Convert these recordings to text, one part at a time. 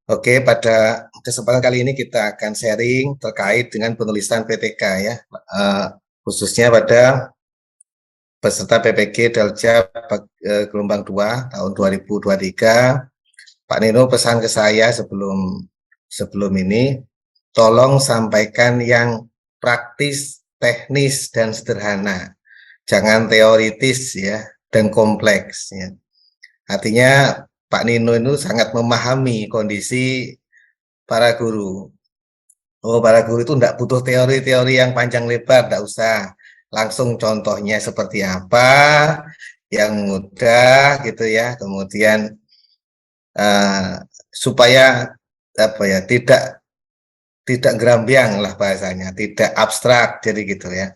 Oke, pada kesempatan kali ini kita akan sharing terkait dengan penulisan PTK ya, khususnya pada peserta PPG Dalja gelombang 2 tahun 2023. Pak Nino pesan ke saya sebelum ini, tolong sampaikan yang praktis, teknis, dan sederhana. Jangan teoritis ya dan kompleks ya. Artinya Pak Nino itu sangat memahami kondisi para guru. Oh, para guru itu enggak butuh teori-teori yang panjang lebar, enggak usah. Langsung contohnya seperti apa, yang mudah gitu ya. Kemudian supaya apa ya, tidak gerambiang lah bahasanya, tidak abstrak jadi gitu ya.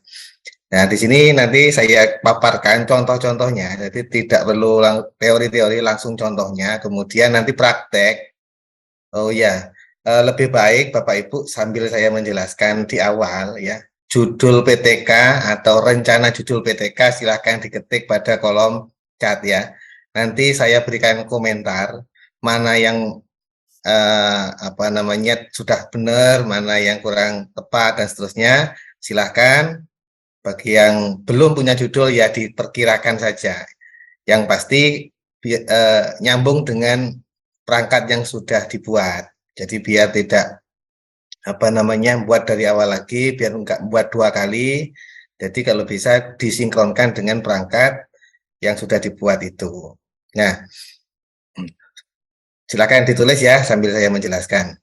Nah, di sini nanti saya paparkan contoh-contohnya, jadi tidak perlu teori-teori, langsung contohnya, kemudian nanti praktek. Oh ya, lebih baik Bapak Ibu sambil saya menjelaskan di awal ya, judul PTK atau rencana judul PTK silahkan diketik pada kolom chat ya. Nanti saya berikan komentar mana yang apa namanya sudah benar, mana yang kurang tepat dan seterusnya. Silahkan. Bagi yang belum punya judul ya diperkirakan saja. Yang pasti nyambung dengan perangkat yang sudah dibuat. Jadi biar tidak apa namanya buat dari awal lagi, biar enggak buat 2 kali. Jadi kalau bisa disinkronkan dengan perangkat yang sudah dibuat itu. Nah, silakan ditulis ya sambil saya menjelaskan.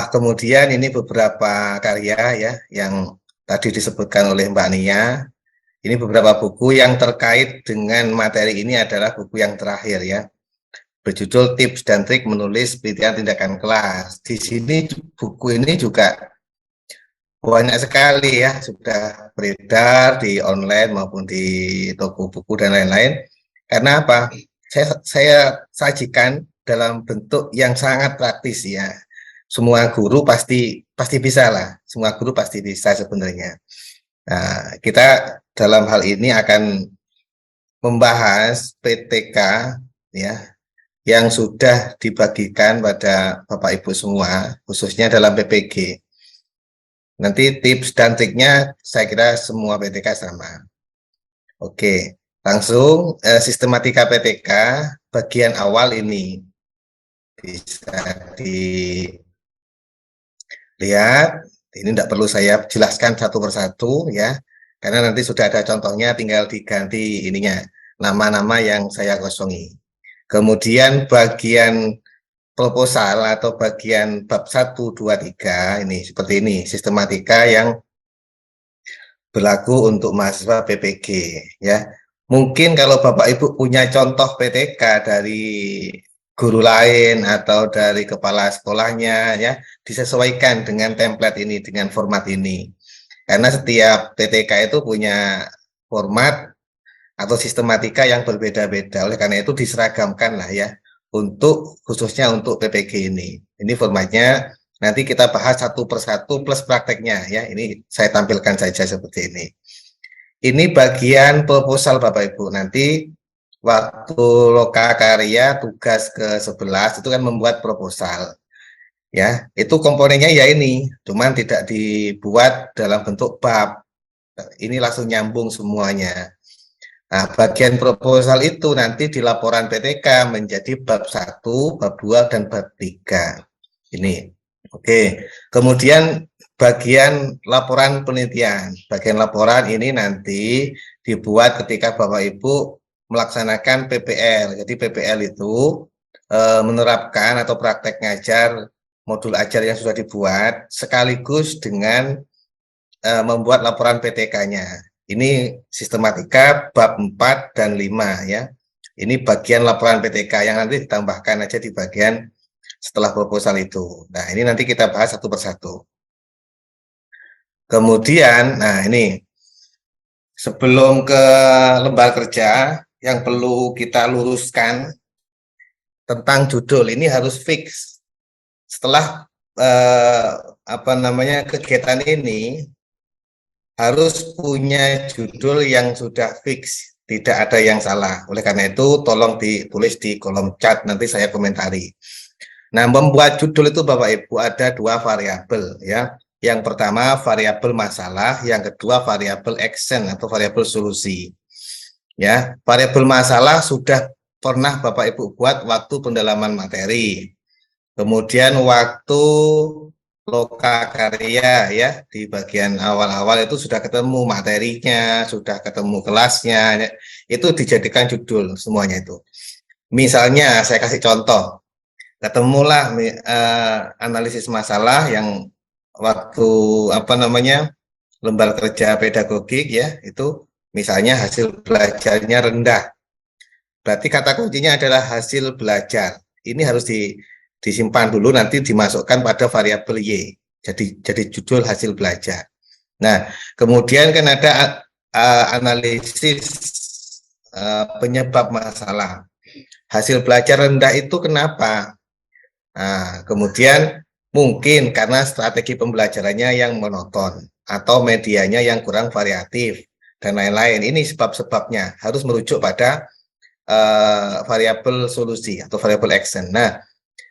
Kemudian ini beberapa karya ya yang tadi disebutkan oleh Mbak Nia. Ini beberapa buku yang terkait dengan materi ini adalah buku yang terakhir ya. Berjudul Tips dan Trik Menulis Penelitian Tindakan Kelas. Di sini buku ini juga banyak sekali ya, sudah beredar di online maupun di toko buku dan lain-lain. Karena apa? Saya sajikan dalam bentuk yang sangat praktis ya. Semua guru pasti bisa lah. Semua guru pasti bisa sebenarnya. Nah, kita dalam hal ini akan membahas PTK ya yang sudah dibagikan pada Bapak Ibu semua, khususnya dalam PPG. Nanti tips dan triknya saya kira semua PTK sama. Oke, langsung sistematika PTK bagian awal ini bisa dilihat. Ini tidak perlu saya jelaskan satu persatu ya, karena nanti sudah ada contohnya, tinggal diganti ininya, nama-nama yang saya kosongi. Kemudian bagian proposal atau bagian bab 1, 2, 3 ini seperti ini, sistematika yang berlaku untuk mahasiswa PPG ya. Mungkin kalau Bapak Ibu punya contoh PTK dari guru lain atau dari kepala sekolahnya ya, disesuaikan dengan template ini, dengan format ini. Karena setiap PTK itu punya format atau sistematika yang berbeda-beda. Oleh karena itu diseragamkan lah ya, khususnya untuk PPG ini. Ini formatnya nanti kita bahas satu persatu plus prakteknya ya. Ini saya tampilkan saja seperti ini. Ini bagian proposal Bapak Ibu. Nanti waktu loka karya tugas ke-11 itu kan membuat proposal. Ya, itu komponennya ya ini, cuman tidak dibuat dalam bentuk bab. Ini langsung nyambung semuanya. Nah, bagian proposal itu nanti di laporan PTK menjadi bab 1, bab 2, dan bab 3. Ini. Oke. Kemudian bagian laporan penelitian. Bagian laporan ini nanti dibuat ketika Bapak Ibu melaksanakan PPL. Jadi PPL itu menerapkan atau praktek ngajar modul ajar yang sudah dibuat sekaligus dengan membuat laporan PTK-nya. Ini sistematika bab 4 dan 5 ya. Ini bagian laporan PTK yang nanti ditambahkan aja di bagian setelah proposal itu. Nah, ini nanti kita bahas satu persatu. Kemudian, nah ini sebelum ke lembar kerja yang perlu kita luruskan tentang judul ini harus fix. Setelah apa namanya kegiatan ini harus punya judul yang sudah fix, tidak ada yang salah. Oleh karena itu, tolong ditulis di kolom chat, nanti saya komentari. Nah, membuat judul itu Bapak Ibu ada 2 variabel ya. Yang pertama variabel masalah, yang kedua variabel action atau variabel solusi. Ya, variabel masalah sudah pernah Bapak Ibu buat waktu pendalaman materi. Kemudian waktu lokakarya ya, di bagian awal-awal itu sudah ketemu materinya, sudah ketemu kelasnya, ya. Itu dijadikan judul semuanya itu. Misalnya saya kasih contoh, ketemulah analisis masalah yang waktu lembar kerja pedagogik ya, itu misalnya hasil belajarnya rendah. Berarti kata kuncinya adalah hasil belajar. Ini harus disimpan dulu, nanti dimasukkan pada variabel Y. Jadi judul hasil belajar. Nah, kemudian kan ada analisis penyebab masalah. Hasil belajar rendah itu kenapa? Nah, kemudian mungkin karena strategi pembelajarannya yang monoton atau medianya yang kurang variatif dan lain-lain. Ini sebab-sebabnya harus merujuk pada variabel solusi atau variabel action. Nah,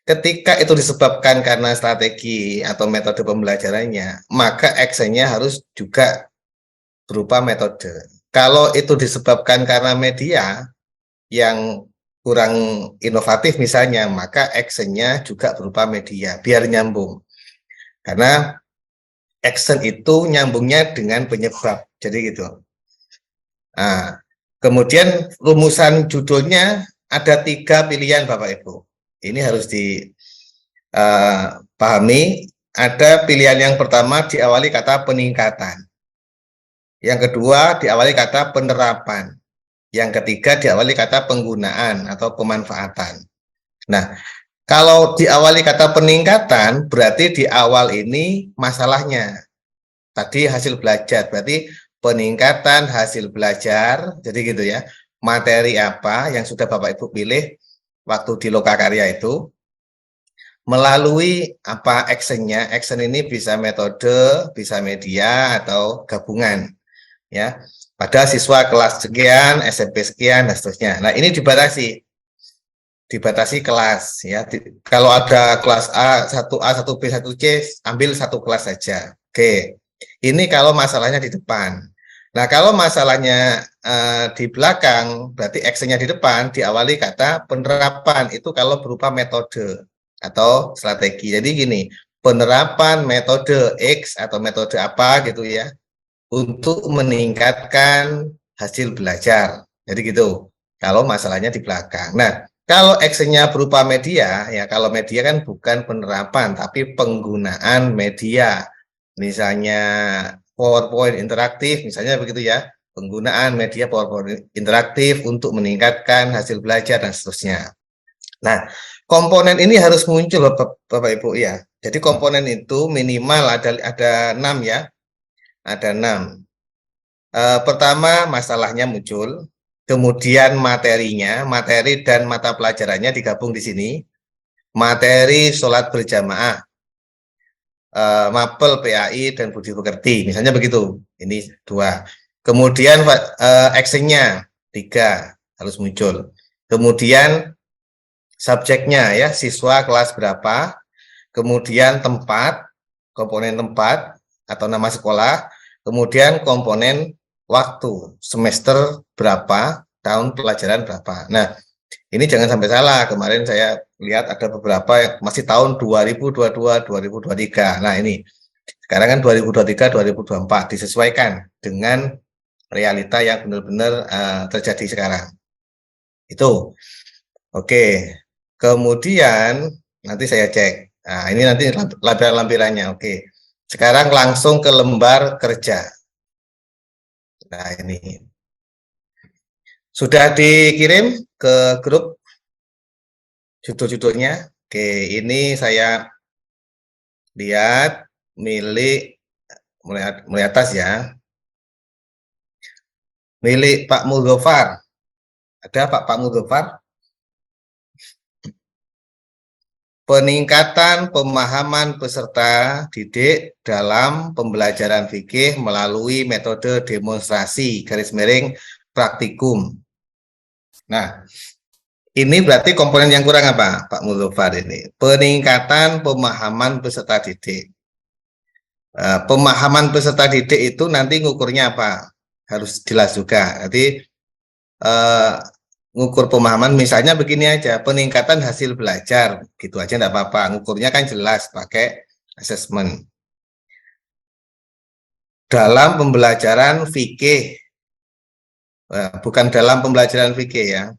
ketika itu disebabkan karena strategi atau metode pembelajarannya, maka actionnya harus juga berupa metode. Kalau itu disebabkan karena media yang kurang inovatif misalnya, maka actionnya juga berupa media, biar nyambung. Karena action itu nyambungnya dengan penyebab, jadi gitu. Nah, kemudian rumusan judulnya ada 3 pilihan Bapak Ibu. Ini harus dipahami. Ada pilihan yang pertama diawali kata peningkatan. Yang kedua diawali kata penerapan. Yang ketiga diawali kata penggunaan atau pemanfaatan. Nah, kalau diawali kata peningkatan, berarti di awal ini masalahnya. Tadi hasil belajar, berarti peningkatan hasil belajar, jadi gitu ya. Materi apa yang sudah Bapak Ibu pilih waktu di lokakarya itu, melalui apa actionnya. Action ini bisa metode, bisa media, atau gabungan. Ya, pada siswa kelas sekian, SMP sekian, dan seterusnya. Nah, ini dibatasi kelas ya. Kalau ada kelas A, 1A, 1B, 1C, ambil satu kelas saja. Oke. Ini kalau masalahnya di depan. Nah, kalau masalahnya di belakang, berarti actionnya di depan, diawali kata penerapan. Itu kalau berupa metode atau strategi. Jadi gini, penerapan metode X atau metode apa gitu ya, untuk meningkatkan hasil belajar. Jadi gitu, kalau masalahnya di belakang. Nah, kalau actionnya berupa media, ya kalau media kan bukan penerapan, tapi penggunaan media. Misalnya PowerPoint interaktif, misalnya begitu ya. Penggunaan media PowerPoint interaktif untuk meningkatkan hasil belajar dan seterusnya. Nah, komponen ini harus muncul Bapak Ibu ya. Jadi komponen itu minimal ada 6 ya. Ada 6. Pertama, masalahnya muncul. Kemudian materinya, materi dan mata pelajarannya digabung di sini. Materi sholat berjamaah, mapel, PAI, dan budi pekerti. Misalnya begitu. Ini 2. Kemudian actionnya 3 harus muncul. Kemudian subjeknya ya, siswa kelas berapa. Kemudian tempat, komponen tempat atau nama sekolah. Kemudian komponen waktu, semester berapa, tahun pelajaran berapa. Nah, ini jangan sampai salah. Kemarin saya lihat ada beberapa yang masih tahun 2022, 2023. Nah, ini sekarang kan 2023, 2024 disesuaikan dengan realita yang benar-benar terjadi sekarang. Itu. Oke. Kemudian nanti saya cek. Nah, ini nanti lampiran-lampirannya. Oke. Sekarang langsung ke lembar kerja. Nah, ini sudah dikirim ke grup judul-judulnya. Oke, ini saya lihat milik mulai atas ya. Milik Pak Muldofar. Ada Pak Muldofar? Peningkatan pemahaman peserta didik dalam pembelajaran fikih melalui metode demonstrasi garis miring praktikum. Nah, ini berarti komponen yang kurang apa, Pak Mulufar ini? Peningkatan pemahaman peserta didik. Pemahaman peserta didik itu nanti ngukurnya apa? Harus jelas juga. Jadi ngukur pemahaman misalnya begini aja, peningkatan hasil belajar, gitu aja enggak apa-apa. Ngukurnya kan jelas pakai assessment. Dalam pembelajaran fikih, bukan dalam pembelajaran fikih ya.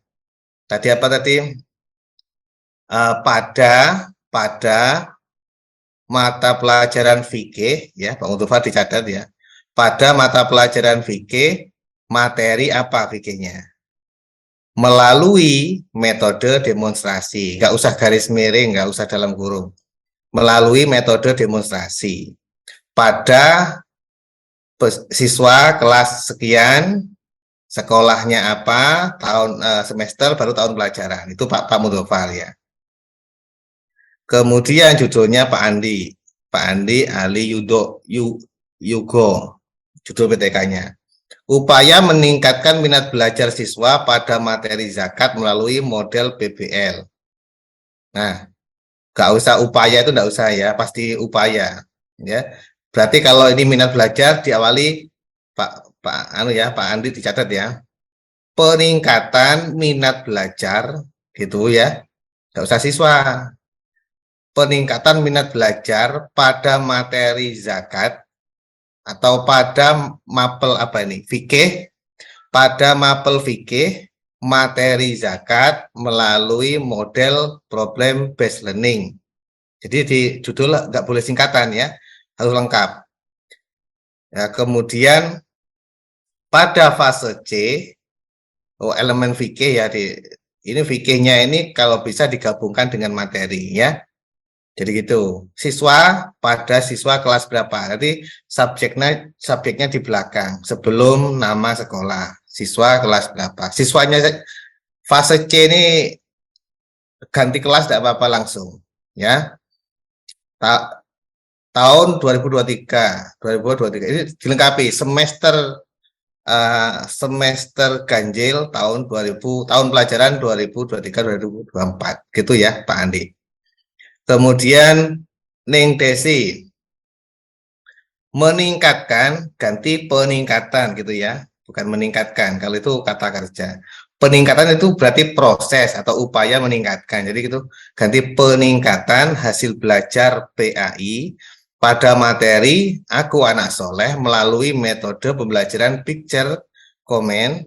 Tadi apa tadi? Pada mata pelajaran fikih ya, Pak Mustafa dicatat ya. Pada mata pelajaran fikih, materi apa fikihnya? Melalui metode demonstrasi, nggak usah garis miring, nggak usah dalam kurung. Melalui metode demonstrasi. Pada siswa kelas sekian, sekolahnya apa, tahun semester baru tahun pelajaran. Itu Pak Mustafa ya. Kemudian judulnya Pak Andi Ali Yugo, judul PTK-nya. Upaya meningkatkan minat belajar siswa pada materi zakat melalui model PBL. Nah, nggak usah upaya itu nggak usah ya, pasti upaya. Ya, berarti kalau ini minat belajar diawali Pak Andi dicatat ya. Peningkatan minat belajar gitu ya, nggak usah siswa. Peningkatan minat belajar pada materi zakat atau pada mapel apa ini? Fikih, pada mapel fikih materi zakat melalui model problem based learning. Jadi di judul nggak boleh singkatan ya, harus lengkap. Ya, kemudian pada fase C, elemen fikih ya, ini fikihnya ini kalau bisa digabungkan dengan materi ya. Jadi gitu, pada siswa kelas berapa? Jadi subjeknya di belakang sebelum nama sekolah. Siswa kelas berapa? Siswanya fase C ini ganti kelas tidak apa-apa langsung, ya. Tahun 2023 ini dilengkapi semester ganjil tahun pelajaran 2023-2024 gitu ya Pak Andi. Kemudian Ning Desi meningkatkan, ganti peningkatan gitu ya, bukan meningkatkan, kalau itu kata kerja. Peningkatan itu berarti proses atau upaya meningkatkan, jadi gitu, ganti peningkatan hasil belajar PAI pada materi Aku Anak Soleh melalui metode pembelajaran picture comment.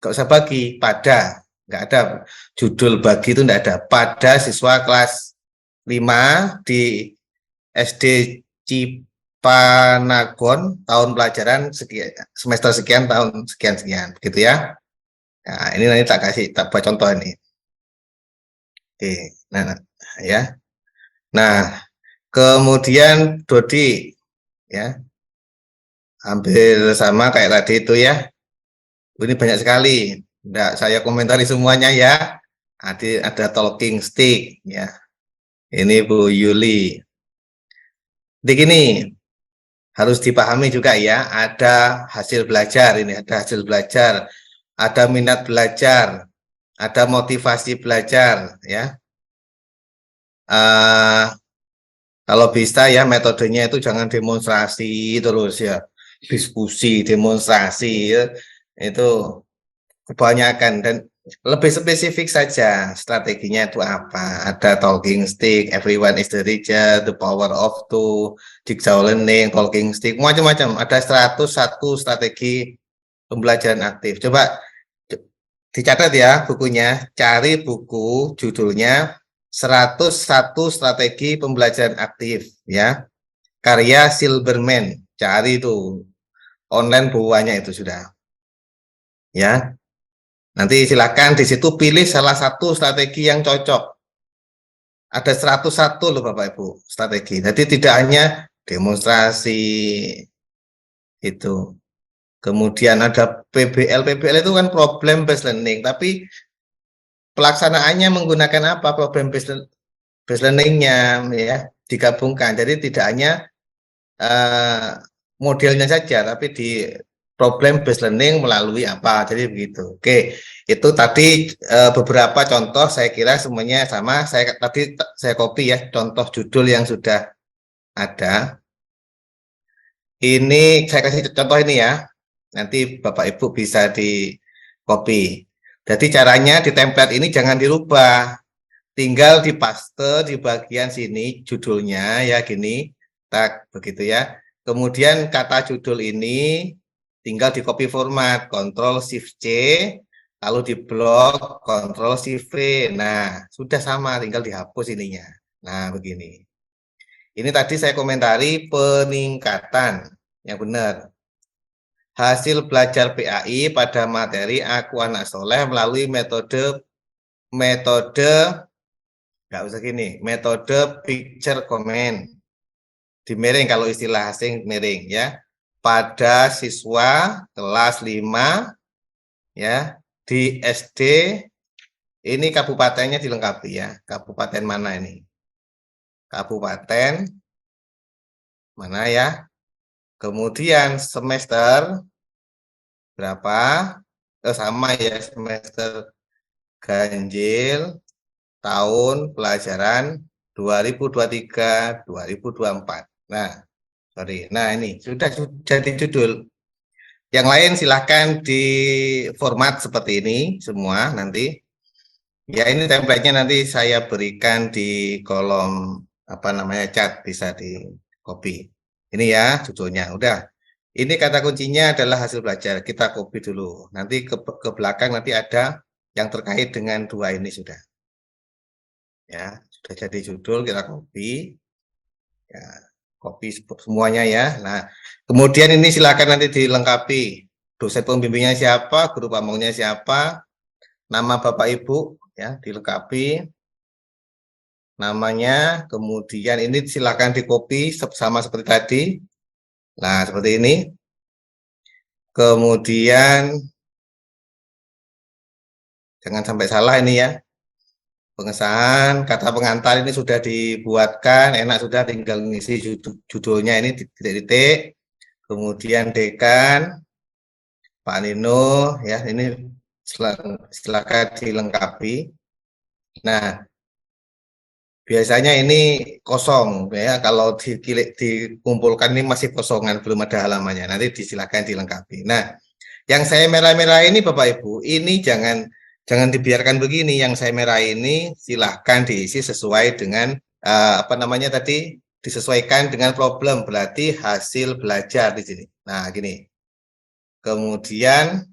Gak usah bagi, pada, nggak ada judul bagi itu, nggak ada, pada siswa kelas 5 di SD Cipanagon tahun pelajaran sekian, semester sekian, tahun sekian gitu ya. Nah, ini nanti tak buat contoh ini. Oke, nah ya. Nah, kemudian Dodi ya. Hampir sama kayak tadi itu ya. Ini banyak sekali. Nggak saya komentari semuanya ya. Ada talking stick ya. Ini Bu Yuli. Jadi gini, harus dipahami juga ya, ada hasil belajar, ini ada hasil belajar, ada minat belajar, ada motivasi belajar ya. Kalau bisa ya metodenya itu jangan demonstrasi terus ya, diskusi, demonstrasi ya, itu kebanyakan, dan lebih spesifik saja strateginya itu apa. Ada talking stick, everyone is the teacher, the power of two, jigsaw learning, talking stick, macam-macam. Ada 101 strategi pembelajaran aktif. Coba dicatat ya bukunya, cari buku judulnya 101 strategi pembelajaran aktif ya. Karya Silberman, cari itu. Online bukunya itu sudah. Ya. Nanti silakan di situ pilih salah satu strategi yang cocok. Ada 101 loh Bapak Ibu strategi. Jadi tidak hanya demonstrasi itu. Kemudian ada PBL. PBL itu kan problem based learning, tapi pelaksanaannya menggunakan apa? Problem based learningnya ya digabungkan. Jadi tidak hanya modelnya saja, tapi problem based learning melalui apa. Jadi begitu. Oke, itu tadi beberapa contoh, saya kira semuanya sama. Tadi saya copy ya contoh judul yang sudah ada. Ini saya kasih contoh ini ya. Nanti Bapak Ibu bisa di copy. Jadi caranya di template ini jangan dirubah. Tinggal dipaste di bagian sini judulnya ya gini. Tak begitu ya. Kemudian kata judul ini tinggal di copy format, Ctrl Shift C, lalu di blok, Ctrl Shift V. Nah, sudah sama, tinggal dihapus ininya. Nah, begini. Ini tadi saya komentari peningkatan, yang benar. Hasil belajar PAI pada materi Aku Anak Soleh melalui metode nggak usah gini, metode picture comment. Di miring kalau istilah asing miring ya. Pada siswa kelas 5 ya di SD, ini kabupatennya dilengkapi ya. Kabupaten mana ini? Kabupaten mana ya? Kemudian semester berapa? Sama ya, semester ganjil tahun pelajaran 2023-2024. Nah, sorry. Nah, ini sudah jadi judul. Yang lain silahkan di format seperti ini semua nanti. Ya, ini template-nya nanti saya berikan di kolom apa namanya chat, bisa di copy. Ini ya judulnya. Udah. Ini kata kuncinya adalah hasil belajar. Kita copy dulu. Nanti ke belakang nanti ada yang terkait dengan dua ini sudah. Ya, sudah jadi judul kita copy. Ya, copy semuanya ya. Nah, kemudian ini silakan nanti dilengkapi. Dosen pembimbingnya siapa, guru pamongnya siapa, nama Bapak Ibu ya, dilengkapi namanya, kemudian ini silakan di copy sama seperti tadi. Nah, seperti ini. Kemudian jangan sampai salah ini ya. Pengesahan kata pengantar ini sudah dibuatkan, enak sudah, tinggal ngisi judulnya ini titik-titik. Kemudian dekan Pak Nino ya, ini silakan dilengkapi. Nah, biasanya ini kosong ya, kalau dikumpulkan ini masih kosongan, belum ada halamannya. Nanti disilakan dilengkapi. Nah, yang saya merah-merah ini Bapak Ibu, ini jangan dibiarkan begini. Yang saya merah ini silahkan diisi sesuai dengan apa namanya tadi, disesuaikan dengan problem, berarti hasil belajar di sini. Nah, gini. Kemudian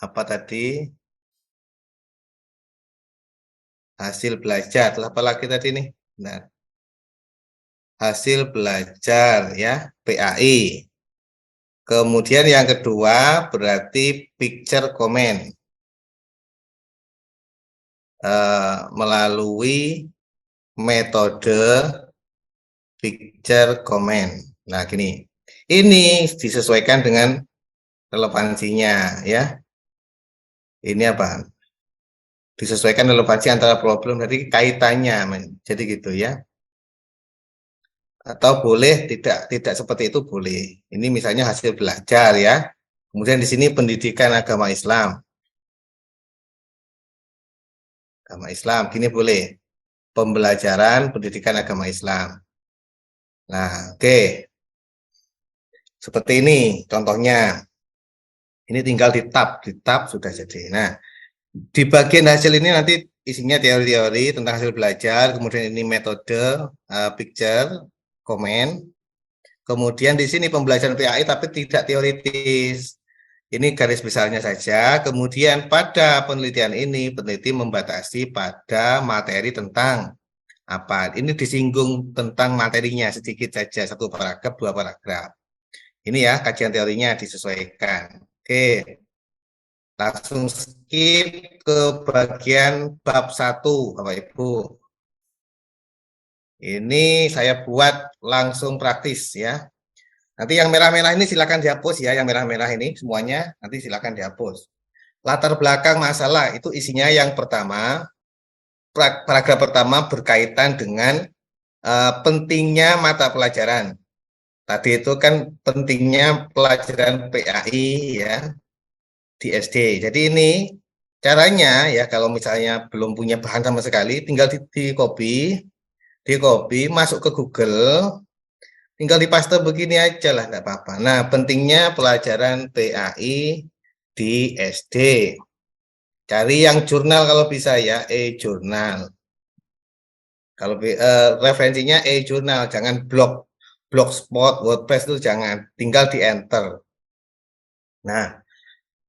apa tadi? Hasil belajar. Apa lagi tadi nih? Nah, hasil belajar ya, PAI. Kemudian yang kedua berarti picture comment. Melalui metode picture comment. Nah, gini. Ini disesuaikan dengan relevansinya ya. Ini apa? Disesuaikan relevansi antara problem, jadi kaitannya. Jadi gitu ya. Atau boleh tidak seperti itu boleh. Ini misalnya hasil belajar ya. Kemudian di sini pendidikan agama Islam. Agama Islam, gini boleh. Pembelajaran pendidikan agama Islam. Nah, oke. Seperti ini contohnya. Ini tinggal di tab sudah jadi. Nah, di bagian hasil ini nanti isinya teori-teori tentang hasil belajar, kemudian ini metode picture, comment. Kemudian di sini pembelajaran PAI tapi tidak teoritis. Ini garis besarnya saja. Kemudian pada penelitian ini, peneliti membatasi pada materi tentang apa. Ini disinggung tentang materinya sedikit saja, satu paragraf, dua paragraf. Ini ya, kajian teorinya disesuaikan. Oke, langsung skip ke bagian bab 1, Bapak Ibu. Ini saya buat langsung praktis ya. Nanti yang merah-merah ini silakan dihapus ya, yang merah-merah ini semuanya nanti silakan dihapus. Latar belakang masalah itu isinya yang pertama, paragraf pertama berkaitan dengan pentingnya mata pelajaran. Tadi itu kan pentingnya pelajaran PAI ya di SD. Jadi ini caranya ya kalau misalnya belum punya bahan sama sekali, tinggal di copy, masuk ke Google, tinggal di paste begini aja lah, nggak apa-apa. Nah, pentingnya pelajaran PAI di SD. Cari yang jurnal kalau bisa ya, e-jurnal. Kalau referensinya e-jurnal, jangan blogspot, WordPress itu jangan, tinggal di enter. Nah,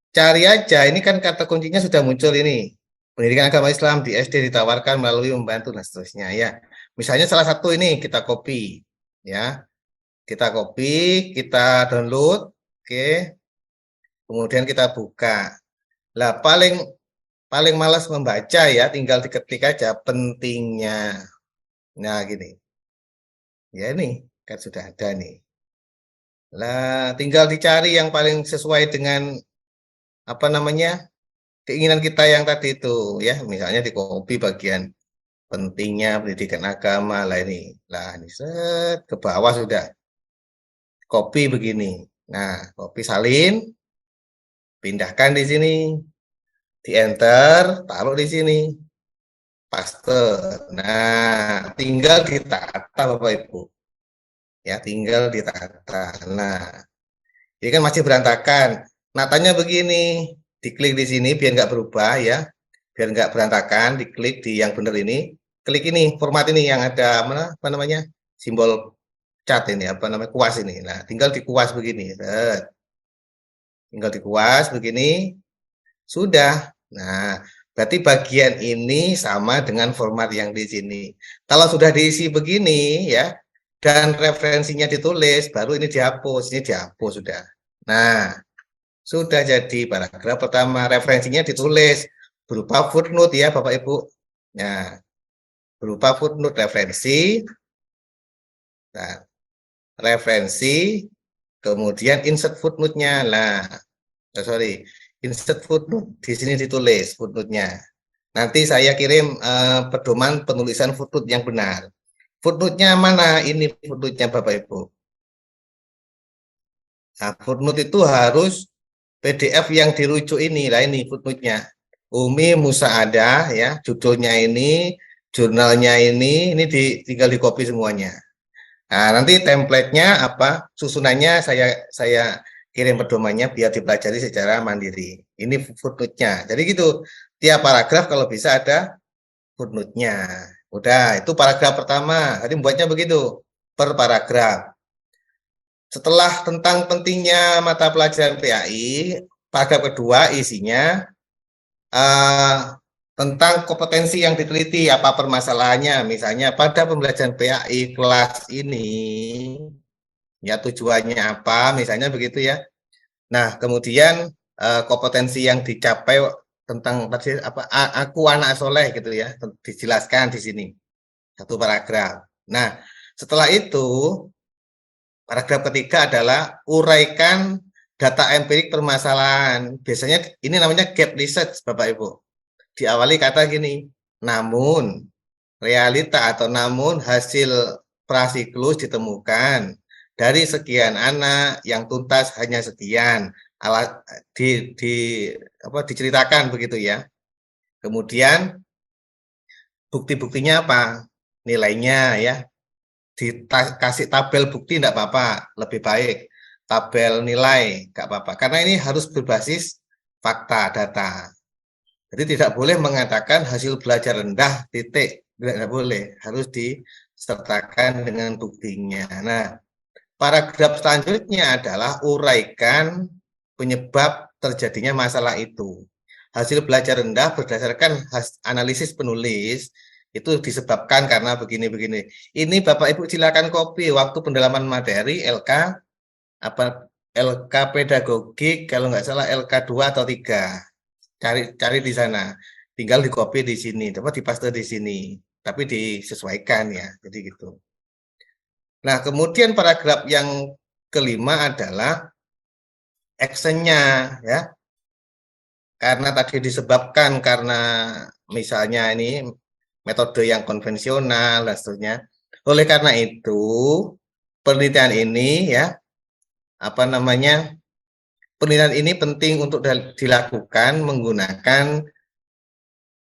cari aja, ini kan kata kuncinya sudah muncul ini. Pendidikan agama Islam di SD ditawarkan melalui membantu dan seterusnya ya. Misalnya salah satu ini kita copy ya. Kita copy, kita download, oke. Kemudian kita buka. Lah paling paling malas membaca ya, tinggal diketik aja pentingnya. Nah, gini. Ya ini kan sudah ada nih. Lah tinggal dicari yang paling sesuai dengan apa namanya? Keinginan kita yang tadi itu ya, misalnya di copy bagian pentingnya pendidikan agama lah ini. Lah ini set ke bawah sudah. Copy begini. Nah, copy salin, pindahkan di sini, di enter, taruh di sini, paste. Nah, tinggal ditata Bapak Ibu. Ya, tinggal ditata. Nah, ini kan masih berantakan. Natanya begini, diklik di sini biar nggak berubah ya, biar nggak berantakan, diklik di yang benar ini, klik ini, format ini yang ada mana, apa namanya, simbol cat ini, apa namanya, kuas ini. Nah, tinggal dikuas begini, tinggal dikuas begini, sudah. Nah, berarti bagian ini sama dengan format yang di sini. Kalau sudah diisi begini ya, dan referensinya ditulis, baru ini dihapus sudah. Nah, sudah jadi paragraf pertama, referensinya ditulis berupa footnote ya Bapak Ibu. Nah, berupa footnote referensi, nah, referensi, kemudian insert footnote-nya. Nah, sorry, insert footnote di sini ditulis footnote-nya. Nanti saya kirim pedoman penulisan footnote yang benar. Footnote-nya mana? Ini footnote-nya Bapak Ibu. Nah, footnote itu harus PDF yang dirujuk ini. Lah ini footnote-nya. Umi Musa ada ya, judulnya ini, jurnalnya ini tinggal di copy semuanya. Nah, nanti template-nya apa, susunannya saya kirim pedomannya biar dipelajari secara mandiri. Ini footnote-nya. Jadi gitu, tiap paragraf kalau bisa ada footnote-nya. Udah, itu paragraf pertama. Tadi membuatnya begitu, per paragraf. Setelah tentang pentingnya mata pelajaran PAI, paragraf kedua isinya tentang kompetensi yang diteliti, apa permasalahannya. Misalnya pada pembelajaran PAI kelas ini, ya tujuannya apa, misalnya begitu ya. Nah, kemudian kompetensi yang dicapai tentang tadi apa, aku anak soleh gitu ya, dijelaskan di sini satu paragraf. Nah, setelah itu paragraf ketiga adalah uraikan data empirik permasalahan. Biasanya ini namanya gap research Bapak Ibu. Diawali kata gini, namun realita atau namun hasil prasiklus ditemukan dari sekian anak yang tuntas hanya sekian, alat diceritakan begitu ya. Kemudian bukti-buktinya apa? Nilainya ya. Dikasih tabel bukti enggak apa-apa, lebih baik tabel nilai enggak apa-apa. Karena ini harus berbasis fakta data. Jadi tidak boleh mengatakan hasil belajar rendah titik, tidak boleh, harus disertakan dengan buktinya. Nah, paragraf selanjutnya adalah uraikan penyebab terjadinya masalah itu. Hasil belajar rendah berdasarkan analisis penulis itu disebabkan karena begini-begini. Ini Bapak Ibu silakan copy waktu pendalaman materi LK apa LK pedagogik kalau nggak salah LK 2 atau 3. Cari di sana. Tinggal di copy di sini, dapat dipaste di sini. Tapi disesuaikan ya. Jadi gitu. Nah, kemudian paragraf yang kelima adalah actionnya ya. Karena tadi disebabkan karena misalnya ini metode yang konvensional dan seterusnya. Oleh karena itu, penelitian ini ya, apa namanya, penelitian ini penting untuk dilakukan menggunakan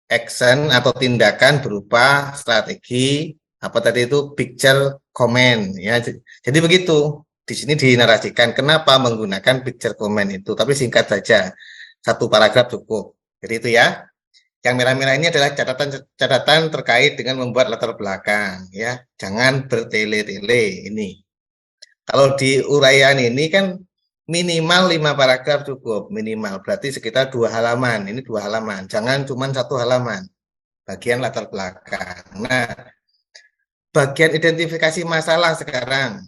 action atau tindakan berupa strategi apa tadi itu picture comment ya. Jadi begitu. Di sini dinarasikan kenapa menggunakan picture comment itu, tapi singkat saja. Satu paragraf cukup. Jadi itu ya. Yang merah-merah ini adalah catatan terkait dengan membuat latar belakang ya. Jangan bertele-tele ini. Kalau di uraian ini kan minimal 5 paragraf cukup, minimal. Berarti sekitar 2 halaman. Ini 2 halaman. Jangan cuma 1 halaman. Bagian latar belakang. Nah, bagian identifikasi masalah sekarang.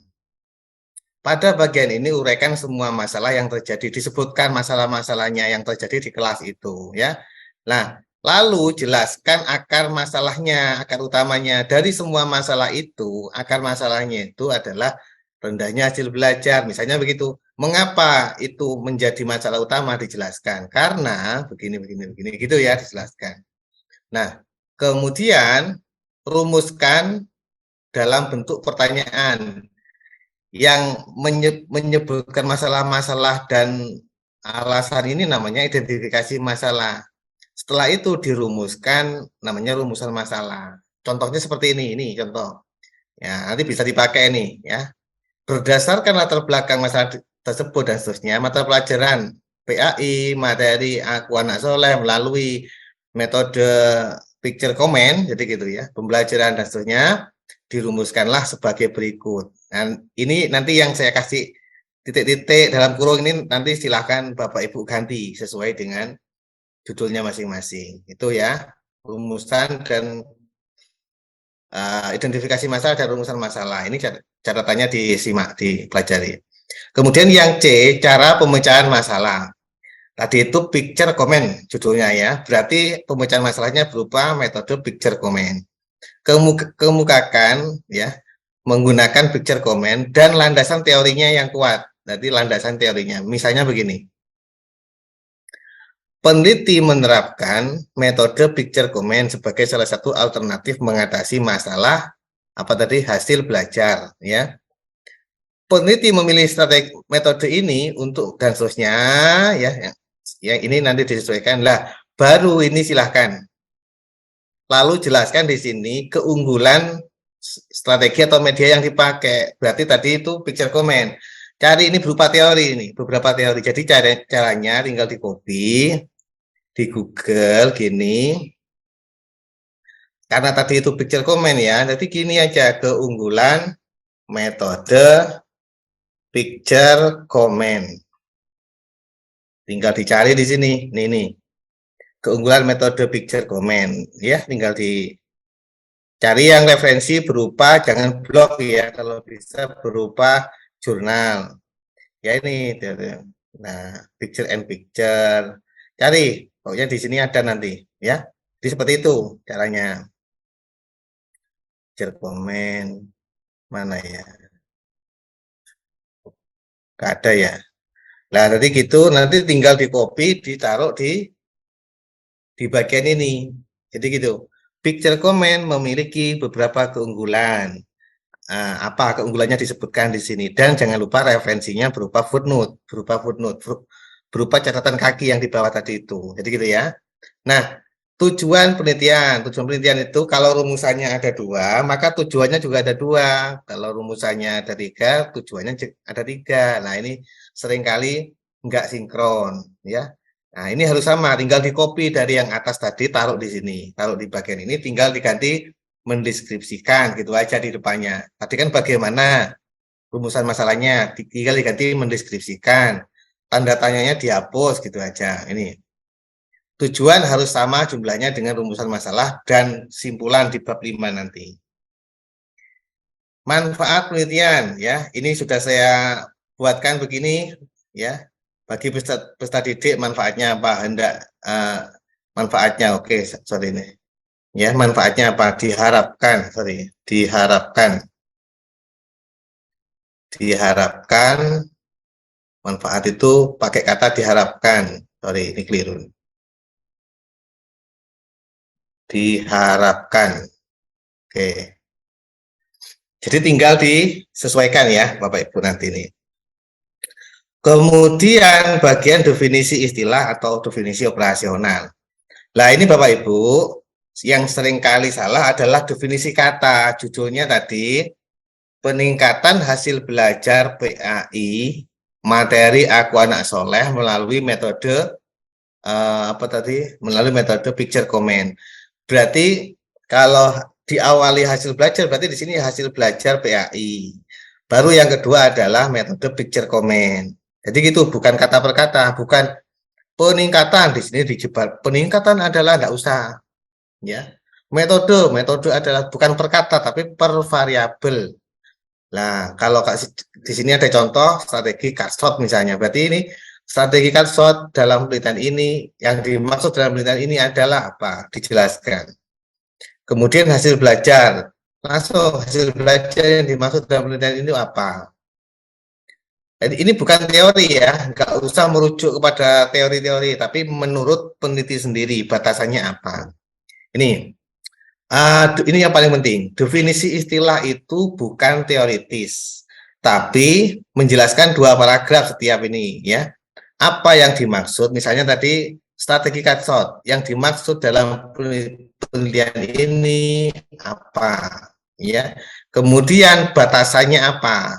Pada bagian ini uraikan semua masalah yang terjadi, disebutkan masalah-masalahnya yang terjadi di kelas itu ya. Nah, lalu jelaskan akar masalahnya, akar utamanya. Dari semua masalah itu, akar masalahnya itu adalah rendahnya hasil belajar. Misalnya begitu. Mengapa itu menjadi masalah utama dijelaskan? Karena begini gitu ya dijelaskan. Nah, kemudian rumuskan dalam bentuk pertanyaan yang menyebutkan masalah-masalah dan alasan ini namanya identifikasi masalah. Setelah itu dirumuskan namanya rumusan masalah. Contohnya seperti ini contoh. Ya, nanti bisa dipakai nih ya. Berdasarkan latar belakang masalah tersebut dan seterusnya, mata pelajaran PAI, materi Aku Anak Soleh melalui metode picture comment, jadi gitu ya, pembelajaran dan seterusnya, dirumuskanlah sebagai berikut. Dan ini nanti yang saya kasih titik-titik dalam kurung ini nanti silahkan Bapak Ibu ganti sesuai dengan judulnya masing-masing. Itu ya, rumusan dan identifikasi masalah dan rumusan masalah. Ini catatannya disimak, dipelajari. Kemudian yang C, cara pemecahan masalah. Tadi itu picture comment judulnya ya. Berarti pemecahan masalahnya berupa metode picture comment. Kemukakan ya menggunakan picture comment dan landasan teorinya yang kuat. Jadi landasan teorinya. Misalnya begini. Peneliti menerapkan metode picture comment sebagai salah satu alternatif mengatasi masalah apa tadi hasil belajar ya. Peneliti memilih strategi metode ini untuk dan seterusnya ya. Yang ini nanti disesuaikan lah. Baru ini silahkan. Lalu jelaskan di sini keunggulan strategi atau media yang dipakai. Berarti tadi itu picture comment. Cari ini berupa teori ini, beberapa teori. Jadi caranya tinggal di copy di Google gini. Karena tadi itu picture comment ya. Jadi gini aja keunggulan metode picture comment. Tinggal dicari di sini. Nih. Keunggulan metode picture comment ya, tinggal dicari yang referensi berupa jangan blog ya, kalau bisa berupa jurnal. Ya ini. Nah, picture and picture. Cari, pokoknya di sini ada nanti ya. Jadi seperti itu caranya. Picture comment mana ya? Gak ada ya. Nah, nanti gitu, nanti tinggal di copy, ditaruh di bagian ini. Jadi gitu. Picture comment memiliki beberapa keunggulan. Apa keunggulannya disebutkan di sini, dan jangan lupa referensinya berupa footnote, berupa catatan kaki yang di bawah tadi itu. Jadi gitu ya. Nah, tujuan penelitian itu kalau rumusannya ada 2, maka tujuannya juga ada 2. Kalau rumusannya ada 3, tujuannya ada 3. Nah, ini seringkali nggak sinkron ya. Nah, ini harus sama, tinggal di copy dari yang atas tadi, taruh di sini, taruh di bagian ini, tinggal diganti mendeskripsikan gitu aja di depannya. Tadi kan bagaimana rumusan masalahnya, tinggal diganti mendeskripsikan, tanda tanyanya dihapus gitu aja. Ini tujuan harus sama jumlahnya dengan rumusan masalah dan simpulan di bab 5 nanti. Manfaat penelitian ya, ini sudah saya buatkan begini ya. Bagi peserta didik manfaatnya apa? Hendak manfaatnya oke, sorry nih. Ya, manfaatnya apa? Diharapkan manfaat itu pakai kata diharapkan. Sorry, ini keliru. Diharapkan. Oke. Jadi tinggal disesuaikan ya Bapak Ibu nanti ini. Kemudian bagian definisi istilah atau definisi operasional. Nah ini Bapak Ibu, yang sering kali salah adalah definisi kata. Judulnya tadi, peningkatan hasil belajar PAI, materi aku anak soleh melalui metode, apa tadi? Melalui metode picture comment. Berarti kalau diawali hasil belajar, berarti di sini hasil belajar PAI. Baru yang kedua adalah metode picture comment. Jadi gitu, bukan kata per kata, bukan peningkatan. Di sini dijebak peningkatan adalah enggak usah, ya. Metode adalah bukan per kata tapi per variabel. Nah, kalau di sini ada contoh strategi cut short misalnya. Berarti ini strategi cut short dalam penelitian ini, yang dimaksud dalam penelitian ini adalah apa? Dijelaskan. Kemudian hasil belajar. Langsung hasil belajar yang dimaksud dalam penelitian ini apa? Jadi ini bukan teori ya, nggak usah merujuk kepada teori-teori, tapi menurut peneliti sendiri batasannya apa. Ini yang paling penting. Definisi istilah itu bukan teoritis, tapi menjelaskan 2 paragraf setiap ini ya. Apa yang dimaksud? Misalnya tadi strategi cut short. Yang dimaksud dalam penelitian ini apa? Ya. Kemudian batasannya apa?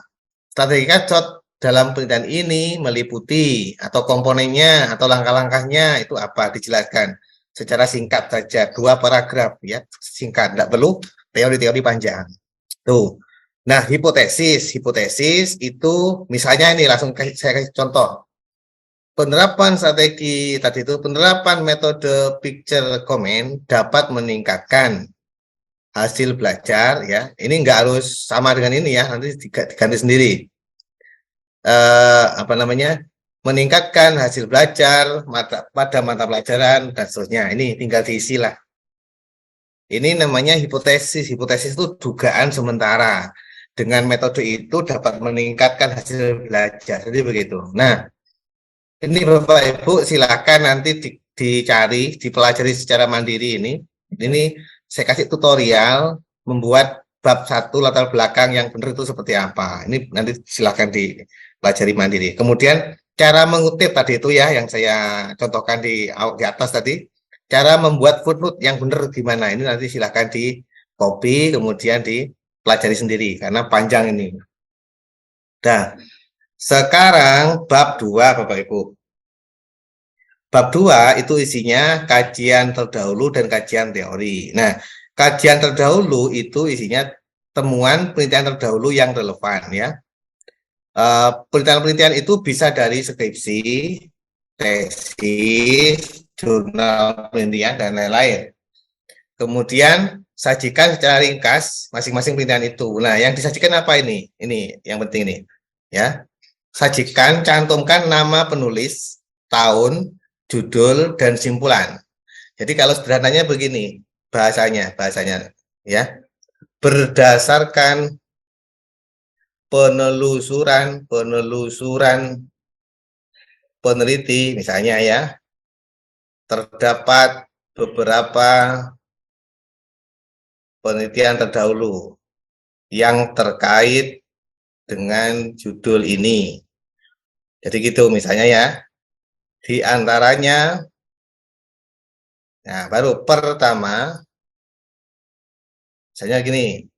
Strategi cut short dalam penelitian ini meliputi atau komponennya atau langkah-langkahnya itu apa? Dijelaskan secara singkat saja, 2 paragraf ya, singkat, tidak perlu teori-teori panjang. Tuh. Nah, hipotesis itu misalnya ini langsung saya kasih contoh. Penerapan strategi tadi itu, penerapan metode picture comment dapat meningkatkan hasil belajar ya. Ini enggak harus sama dengan ini ya, nanti diganti sendiri. Apa namanya? Meningkatkan hasil belajar pada mata pelajaran dan seterusnya. Ini tinggal diisi lah. Ini namanya hipotesis. Hipotesis itu dugaan sementara. Dengan metode itu dapat meningkatkan hasil belajar. Jadi begitu. Nah, ini Bapak Ibu silakan nanti dicari, dipelajari secara mandiri ini. Ini saya kasih tutorial membuat bab 1 latar belakang yang benar itu seperti apa. Ini nanti silakan dipelajari mandiri. Kemudian cara mengutip tadi itu ya yang saya contohkan di atas tadi. Cara membuat footnote yang benar gimana. Ini nanti silakan di copy kemudian dipelajari sendiri karena panjang ini. Nah, sekarang bab 2 Bapak Ibu. Bab 2 itu isinya kajian terdahulu dan kajian teori. Nah, kajian terdahulu itu isinya temuan penelitian terdahulu yang relevan ya. Penelitian-penelitian itu bisa dari skripsi, tesis, jurnal penelitian dan lain-lain. Kemudian sajikan secara ringkas masing-masing penelitian itu. Nah, yang disajikan apa ini? Ini yang penting nih, ya. Sajikan, cantumkan nama penulis, tahun, judul, dan simpulan. Jadi kalau sederhananya begini, bahasanya, ya. Berdasarkan penelusuran peneliti, misalnya ya, terdapat beberapa penelitian terdahulu yang terkait dengan judul ini. Jadi gitu misalnya ya. Di antaranya, nah baru pertama, misalnya gini,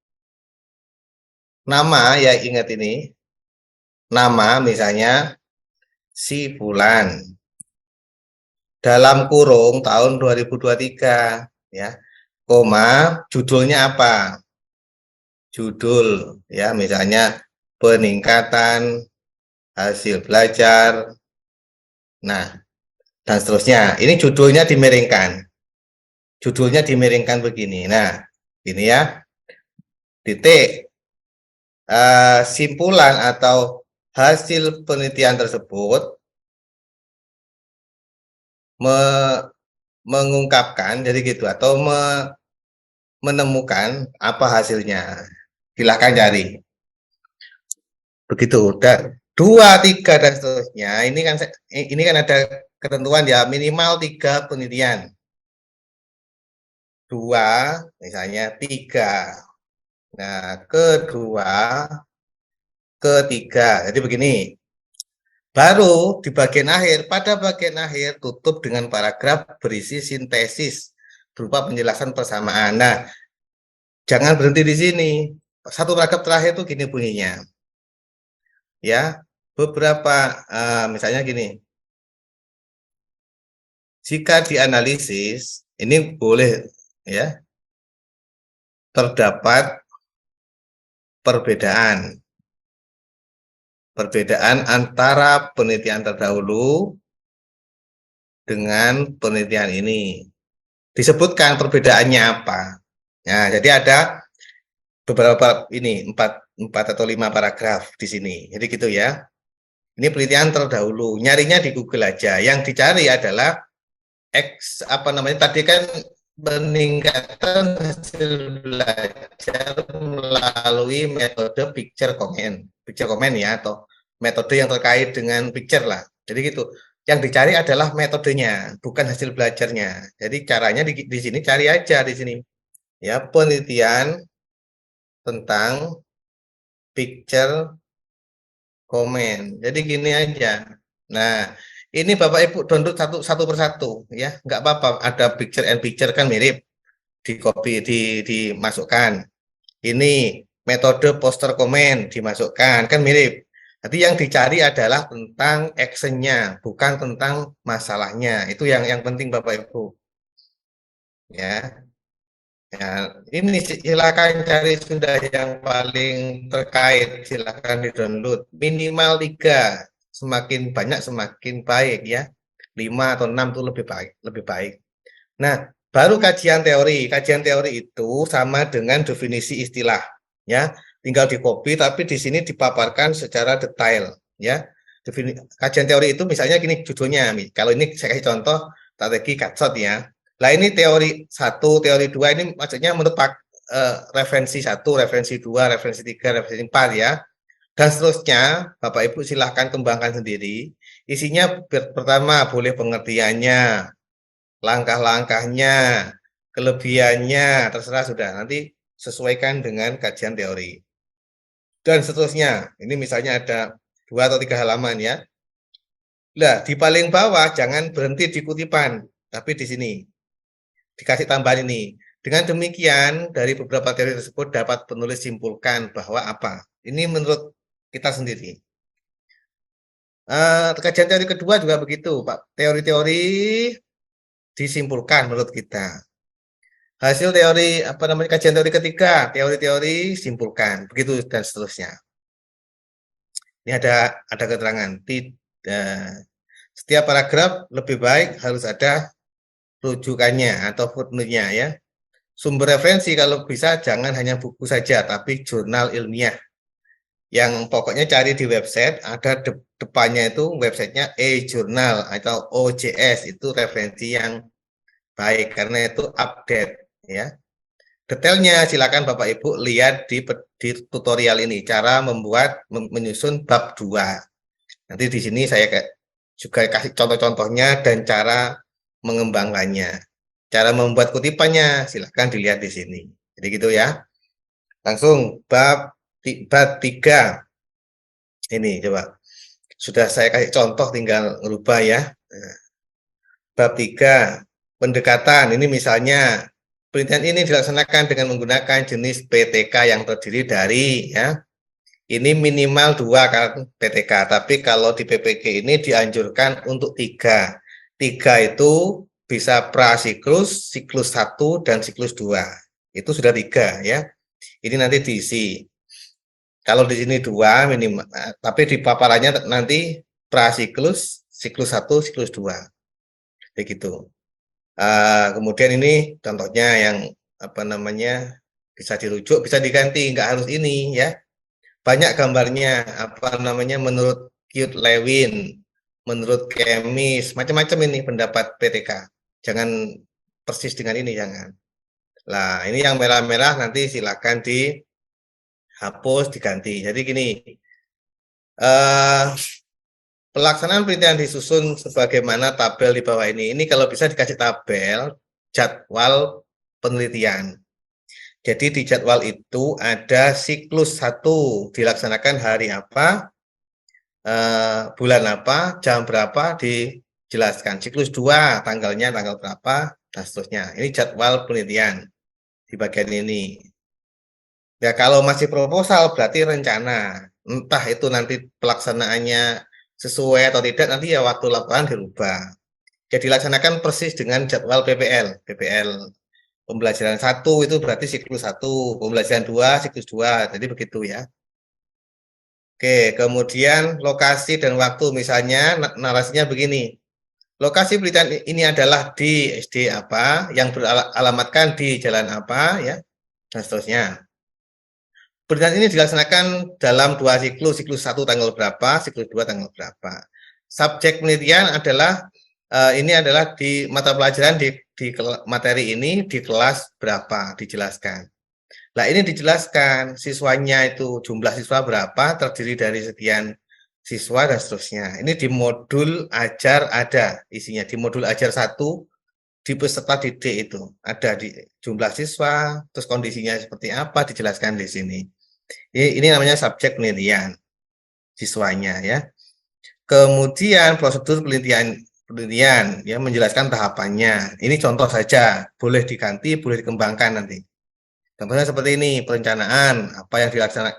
nama ya ingat ini, nama misalnya si Fulan, dalam kurung tahun 2023, ya, koma, judulnya apa? Judul, ya misalnya peningkatan hasil belajar, nah, dan seterusnya. Ini judulnya dimiringkan. Judulnya dimiringkan begini. Nah, ini ya. Titik. Simpulan atau hasil penelitian tersebut mengungkapkan, jadi gitu, atau menemukan apa hasilnya. Silahkan cari. Begitu. Dan 2, 3 dan seterusnya. Ini kan ada ketentuan ya minimal 3 penelitian. 2 misalnya 3 Nah, kedua, ketiga. Jadi begini, baru di bagian akhir, pada bagian akhir tutup dengan paragraf berisi sintesis berupa penjelasan persamaan. Nah, jangan berhenti di sini. Satu paragraf terakhir itu gini bunyinya. Ya, beberapa misalnya gini. Jika dianalisis, ini boleh ya, terdapat perbedaan antara penelitian terdahulu dengan penelitian ini. Disebutkan perbedaannya apa. Nah, jadi ada beberapa ini empat atau 5 paragraf di sini. Jadi gitu ya. Ini penelitian terdahulu. Nyarinya di Google aja. Yang dicari adalah apa namanya? Tadi kan peningkatan hasil belajar melalui metode picture comment ya, atau metode yang terkait dengan picture lah. Jadi gitu. Yang dicari adalah metodenya, bukan hasil belajarnya. Jadi caranya di sini cari aja di sini. Ya, penelitian tentang picture comment. Jadi gini aja. Nah, ini Bapak Ibu download satu persatu ya, nggak apa-apa. Ada picture and picture kan mirip, di copy dimasukkan. Ini metode poster comment dimasukkan kan mirip. Jadi yang dicari adalah tentang actionnya, bukan tentang masalahnya. Itu yang penting Bapak Ibu. Ya. Ya, ini silakan cari sudah yang paling terkait, silakan di-download. Minimal 3, semakin banyak semakin baik ya. 5 atau 6 itu lebih baik, lebih baik. Nah, baru kajian teori. Kajian teori itu sama dengan definisi istilah ya. Tinggal di-copy tapi di sini dipaparkan secara detail ya. Kajian teori itu misalnya gini judulnya. Kalau ini saya kasih contoh strategi cut ya. Nah ini teori 1, teori 2 ini maksudnya menurut referensi 1, referensi 2, referensi 3, referensi 4 ya. Dan seterusnya, Bapak Ibu silahkan kembangkan sendiri. Isinya pertama boleh pengertiannya, langkah-langkahnya, kelebihannya, terserah sudah. Nanti sesuaikan dengan kajian teori. Dan seterusnya, ini misalnya ada 2 atau 3 halaman ya. Nah, di paling bawah jangan berhenti di kutipan, tapi di sini dikasih tambahan ini. Dengan demikian, dari beberapa teori tersebut dapat penulis simpulkan bahwa apa? Ini menurut kita sendiri. Kajian teori kedua juga begitu, Pak. Teori-teori disimpulkan menurut kita. Hasil teori apa namanya kajian teori ketiga, teori-teori simpulkan, begitu dan seterusnya. Ini ada keterangan. Setiap paragraf lebih baik harus ada rujukannya atau footnote-nya ya. Sumber referensi kalau bisa jangan hanya buku saja, tapi jurnal ilmiah. Yang pokoknya cari di website, ada depannya itu websitenya e-journal atau OJS, itu referensi yang baik karena itu update ya. Detailnya silakan Bapak Ibu lihat di tutorial ini, cara membuat menyusun bab 2. Nanti di sini saya juga kasih contoh-contohnya dan cara mengembangkannya. Cara membuat kutipannya silahkan dilihat di sini. Jadi gitu ya. Langsung bab 3. Ini coba. Sudah saya kasih contoh tinggal ngerubah ya. Bab 3, pendekatan. Ini misalnya penelitian ini dilaksanakan dengan menggunakan jenis PTK yang terdiri dari ya. Ini minimal 2 kan PTK, tapi kalau di PPG ini dianjurkan untuk 3. 3 itu bisa prasiklus, siklus 1 dan siklus 2. Itu sudah 3 ya. Ini nanti diisi. Kalau di sini 2 minimal, tapi di paparannya nanti prasiklus, siklus 1, siklus 2. Begitu. Kemudian ini contohnya yang apa namanya bisa dirujuk, bisa diganti, nggak harus ini ya. Banyak gambarnya, apa namanya, menurut Kurt Lewin, menurut Kemis, macam-macam ini pendapat PTK. Jangan persis dengan ini, jangan. Nah, ini yang merah-merah nanti silakan dihapus, diganti. Jadi gini, pelaksanaan penelitian disusun sebagaimana tabel di bawah ini. Ini kalau bisa dikasih tabel jadwal penelitian. Jadi di jadwal itu ada siklus 1 dilaksanakan hari apa, bulan apa, jam berapa dijelaskan. Siklus 2 tanggalnya tanggal berapa, dan seterusnya. Ini jadwal penelitian di bagian ini. Ya kalau masih proposal berarti rencana. Entah itu nanti pelaksanaannya sesuai atau tidak, nanti ya waktu laporan dirubah. Jadi dilaksanakan persis dengan jadwal PPL. PPL pembelajaran 1 itu berarti siklus 1, pembelajaran 2 siklus 2. Jadi begitu ya. Oke, kemudian lokasi dan waktu, misalnya narasinya begini. Lokasi penelitian ini adalah di SD apa, yang beralamatkan di jalan apa, ya, dan seterusnya. Penelitian ini dilaksanakan dalam 2 siklus, siklus 1 tanggal berapa, siklus 2 tanggal berapa. Subjek penelitian adalah ini adalah di mata pelajaran di materi ini di kelas berapa dijelaskan. Nah, ini dijelaskan siswanya itu jumlah siswa berapa, terdiri dari sekian siswa dan seterusnya. Ini di modul ajar ada isinya. Di modul ajar 1 di peserta didik itu ada di jumlah siswa, terus kondisinya seperti apa dijelaskan di sini. Ini namanya subjek penelitian siswanya ya. Kemudian prosedur penelitian ya, menjelaskan tahapannya. Ini contoh saja, boleh diganti, boleh dikembangkan nanti. Contohnya seperti ini, perencanaan, apa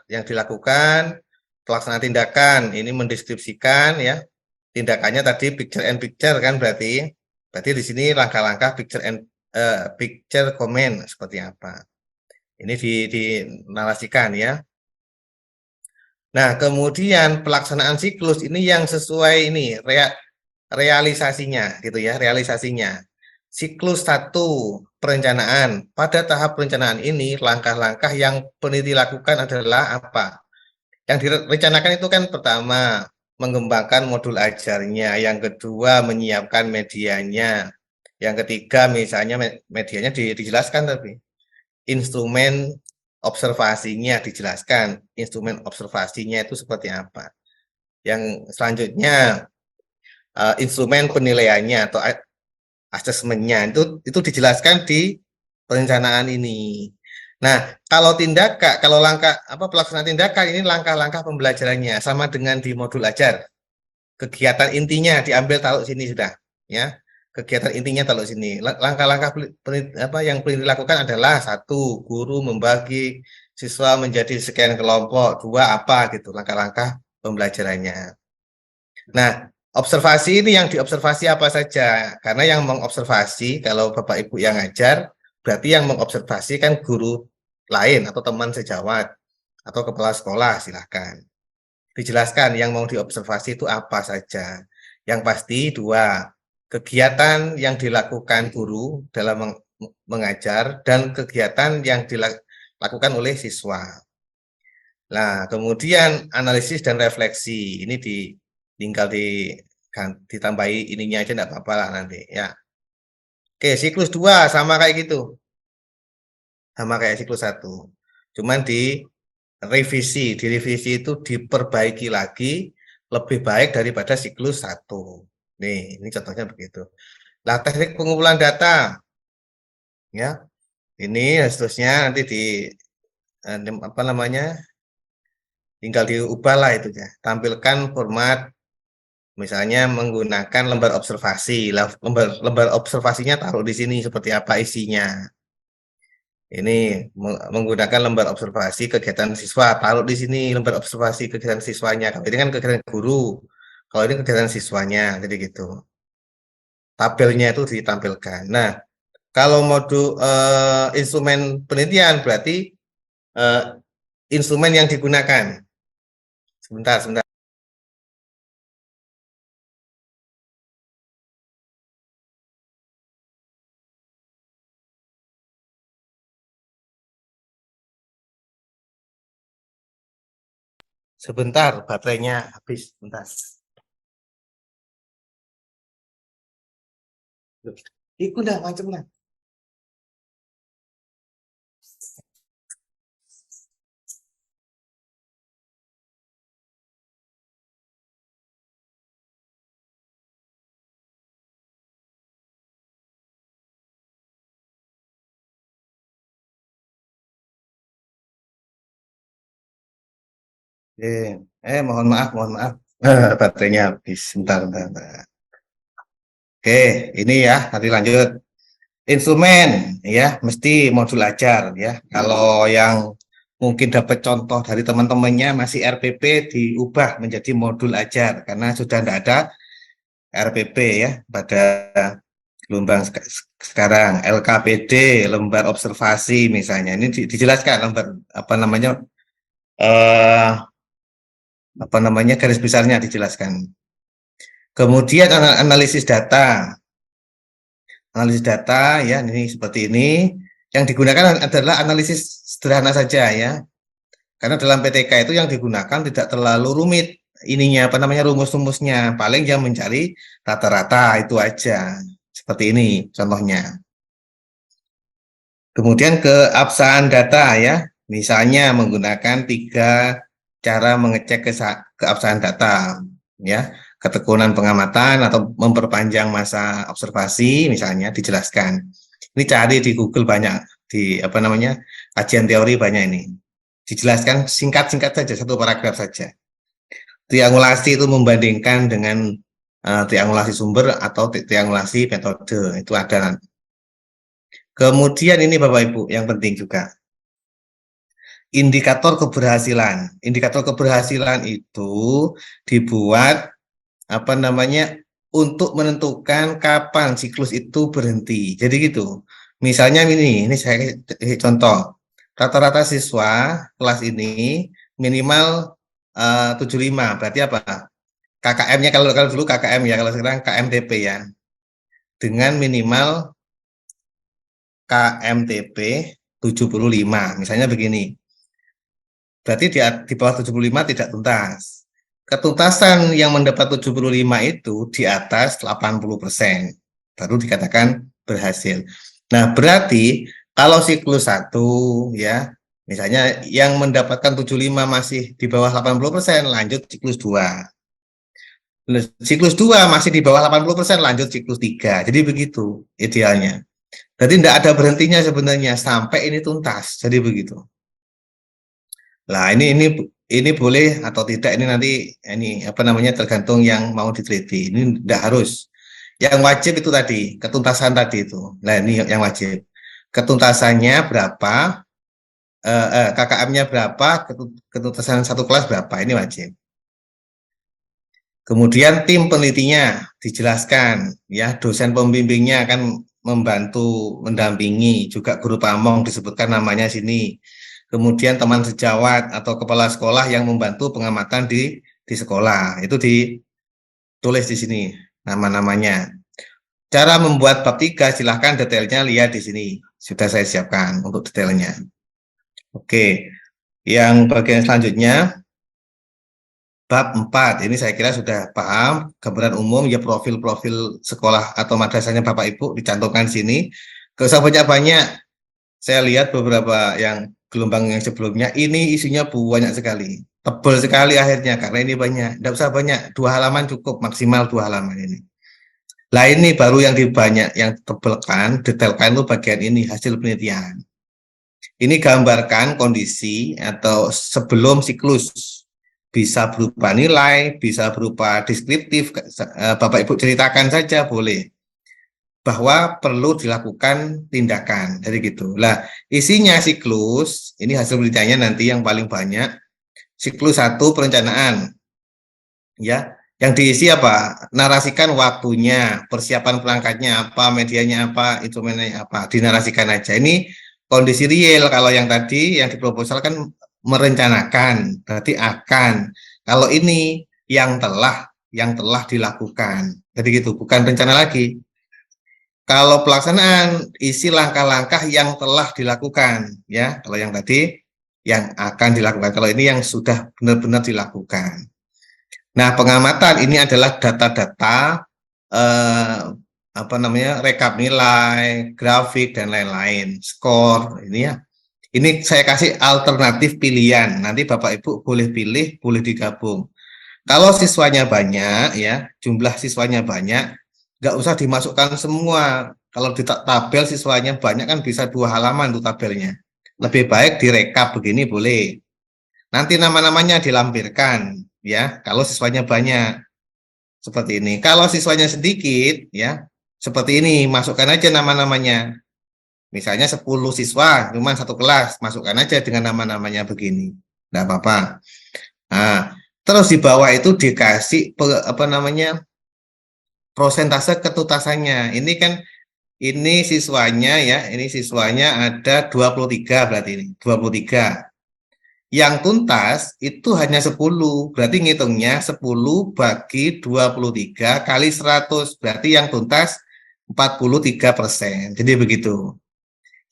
yang dilakukan, pelaksanaan tindakan, ini mendeskripsikan ya. Tindakannya tadi picture and picture kan, berarti di sini langkah-langkah picture comment seperti apa. Ini dinarasikan ya. Nah, kemudian pelaksanaan siklus ini yang sesuai ini realisasinya gitu ya, realisasinya. Siklus 1 perencanaan. Pada tahap perencanaan ini langkah-langkah yang peneliti lakukan adalah apa? Yang direncanakan itu kan pertama mengembangkan modul ajarnya, yang kedua menyiapkan medianya, yang ketiga misalnya medianya dijelaskan tapi instrumen observasinya dijelaskan, instrumen observasinya itu seperti apa. Yang selanjutnya instrumen penilaiannya atau asesmennya itu dijelaskan di perencanaan ini. Nah, kalau langkah apa pelaksanaan tindakan ini langkah-langkah pembelajarannya sama dengan di modul ajar. Kegiatan intinya diambil taruh sini sudah, ya. Kegiatan intinya taruh sini. Langkah-langkah apa yang perlu dilakukan adalah 1, guru membagi siswa menjadi sekian kelompok, 2 apa gitu langkah-langkah pembelajarannya. Nah, observasi ini yang diobservasi apa saja? Karena yang mengobservasi kalau Bapak Ibu yang ngajar, berarti yang mengobservasi kan guru lain atau teman sejawat atau kepala sekolah, silahkan. Dijelaskan yang mau diobservasi itu apa saja. Yang pasti 2, kegiatan yang dilakukan guru dalam mengajar dan kegiatan yang dilakukan oleh siswa. Nah, kemudian analisis dan refleksi. Ini tinggal ditambahi ininya aja enggak apa-apa lah nanti ya. Oke, siklus 2 sama kayak gitu. Sama kayak siklus 1. Cuman direvisi itu diperbaiki lagi lebih baik daripada siklus 1. Nih, ini contohnya begitu. Nah, teknik pengumpulan data ya. Ini seterusnya nanti apa namanya? Tinggal diubah lah itu ya. Tampilkan format misalnya menggunakan lembar observasi. Lembar observasinya taruh di sini seperti apa isinya. Ini menggunakan lembar observasi kegiatan siswa, taruh di sini lembar observasi kegiatan siswanya. Kalau ini kan kegiatan guru, kalau ini kegiatan siswanya, jadi gitu. Tabelnya itu ditampilkan. Nah, kalau modul instrumen penelitian berarti eh, instrumen yang digunakan. Sebentar. Sebentar, baterainya habis. Sebentar. Iku udah macam lah. Mohon maaf, mohon maaf. Baterainya habis. Bentar, bentar, bentar. Oke, ini ya, nanti lanjut. Instrumen, ya, mesti modul ajar, ya. Kalau yang mungkin dapat contoh dari teman-temannya masih RPP diubah menjadi modul ajar karena sudah tidak ada RPP ya pada gelombang sekarang. LKPD, lembar observasi misalnya. Ini dijelaskan lembar apa namanya eh apa namanya garis besarnya dijelaskan. Kemudian analisis data. Analisis data ya ini seperti ini. Yang digunakan adalah analisis sederhana saja ya. Karena dalam PTK itu yang digunakan tidak terlalu rumit ininya apa namanya rumus-rumusnya. Paling yang mencari rata-rata itu aja. Seperti ini contohnya. Kemudian keabsahan data ya. Misalnya menggunakan 3 cara mengecek keabsahan data ya. Ketekunan pengamatan atau memperpanjang masa observasi misalnya dijelaskan. Ini cari di Google banyak di apa namanya kajian teori banyak ini. Dijelaskan singkat-singkat saja satu paragraf saja. Triangulasi itu membandingkan dengan triangulasi sumber atau triangulasi metode itu ada. Kemudian ini Bapak Ibu yang penting juga indikator keberhasilan. Indikator keberhasilan itu dibuat apa namanya untuk menentukan kapan siklus itu berhenti. Jadi gitu. Misalnya ini saya contoh. Rata-rata siswa kelas ini minimal 75. Berarti apa? KKM-nya kalau dulu KKM ya, kalau sekarang KMTP ya. Dengan minimal KMTP 75. Misalnya begini. Berarti di bawah 75 tidak tuntas. Ketuntasan yang mendapat 75 itu di atas 80%. Baru dikatakan berhasil. Nah, berarti kalau siklus 1 ya, misalnya yang mendapatkan 75 masih di bawah 80%, lanjut siklus 2. Siklus 2 masih di bawah 80%, lanjut siklus 3. Jadi begitu idealnya. Jadi tidak ada berhentinya sebenarnya sampai ini tuntas. Jadi begitu. Nah, ini boleh atau tidak ini nanti ini apa namanya tergantung yang mau diteliti. Ini tidak harus. Yang wajib itu tadi, ketuntasan tadi itu. Nah, ini yang wajib. Ketuntasannya berapa? KKM-nya berapa? Ketuntasan satu kelas berapa? Ini wajib. Kemudian tim penelitinya dijelaskan, ya dosen pembimbingnya akan membantu mendampingi, juga guru pamong disebutkan namanya sini. Kemudian teman sejawat atau kepala sekolah yang membantu pengamatan di sekolah itu ditulis di sini nama-namanya. Cara membuat bab 3 silahkan detailnya lihat di sini, sudah saya siapkan untuk detailnya. Oke, yang bagian selanjutnya bab 4, ini saya kira sudah paham, gambaran umum ya profil-profil sekolah atau madrasahnya Bapak Ibu dicantumkan di sini. Gak usah banyak-banyak, saya lihat beberapa yang gelombang yang sebelumnya, ini isunya banyak sekali. Tebal sekali akhirnya, karena ini banyak. Tidak usah banyak, 2 halaman cukup, maksimal 2 halaman ini. Nah ini baru yang dibanyak, yang tebelkan, detailkan itu bagian ini, hasil penelitian. Ini gambarkan kondisi atau sebelum siklus. Bisa berupa nilai, bisa berupa deskriptif, Bapak Ibu ceritakan saja boleh. Bahwa perlu dilakukan tindakan, jadi gitu. Lah, isinya siklus, ini hasil penelitiannya nanti yang paling banyak, siklus 1 perencanaan. Ya, yang diisi apa? Narasikan waktunya, persiapan perangkatnya apa, medianya apa, instrumennya apa, dinarasikan aja. Ini kondisi real. Kalau yang tadi yang diproposal kan merencanakan, berarti akan. Kalau ini yang telah dilakukan. Jadi gitu, bukan rencana lagi. Kalau pelaksanaan isi langkah-langkah yang telah dilakukan, ya. Kalau yang tadi yang akan dilakukan, kalau ini yang sudah benar-benar dilakukan. Nah, pengamatan ini adalah data-data apa namanya rekap nilai, grafik dan lain-lain, skor ini ya. Ini saya kasih alternatif pilihan. Nanti Bapak Ibu boleh pilih, boleh digabung. Kalau siswanya banyak ya, jumlah siswanya banyak, nggak usah dimasukkan semua. Kalau di tabel siswanya banyak kan bisa 2 halaman tuh tabelnya. Lebih baik direkap begini boleh. Nanti nama-namanya dilampirkan ya, kalau siswanya banyak seperti ini. Kalau siswanya sedikit ya, seperti ini, masukkan aja nama-namanya. Misalnya 10 siswa, cuma satu kelas, masukkan aja dengan nama-namanya begini. Enggak apa-apa. Nah, terus di bawah itu dikasih apa namanya? Prosentase ketuntasannya. Ini kan ini siswanya ya, ini siswanya ada 23 berarti ini, 23. Yang tuntas itu hanya 10, berarti ngitungnya 10 bagi 23 kali 100, berarti yang tuntas 43%. Jadi begitu.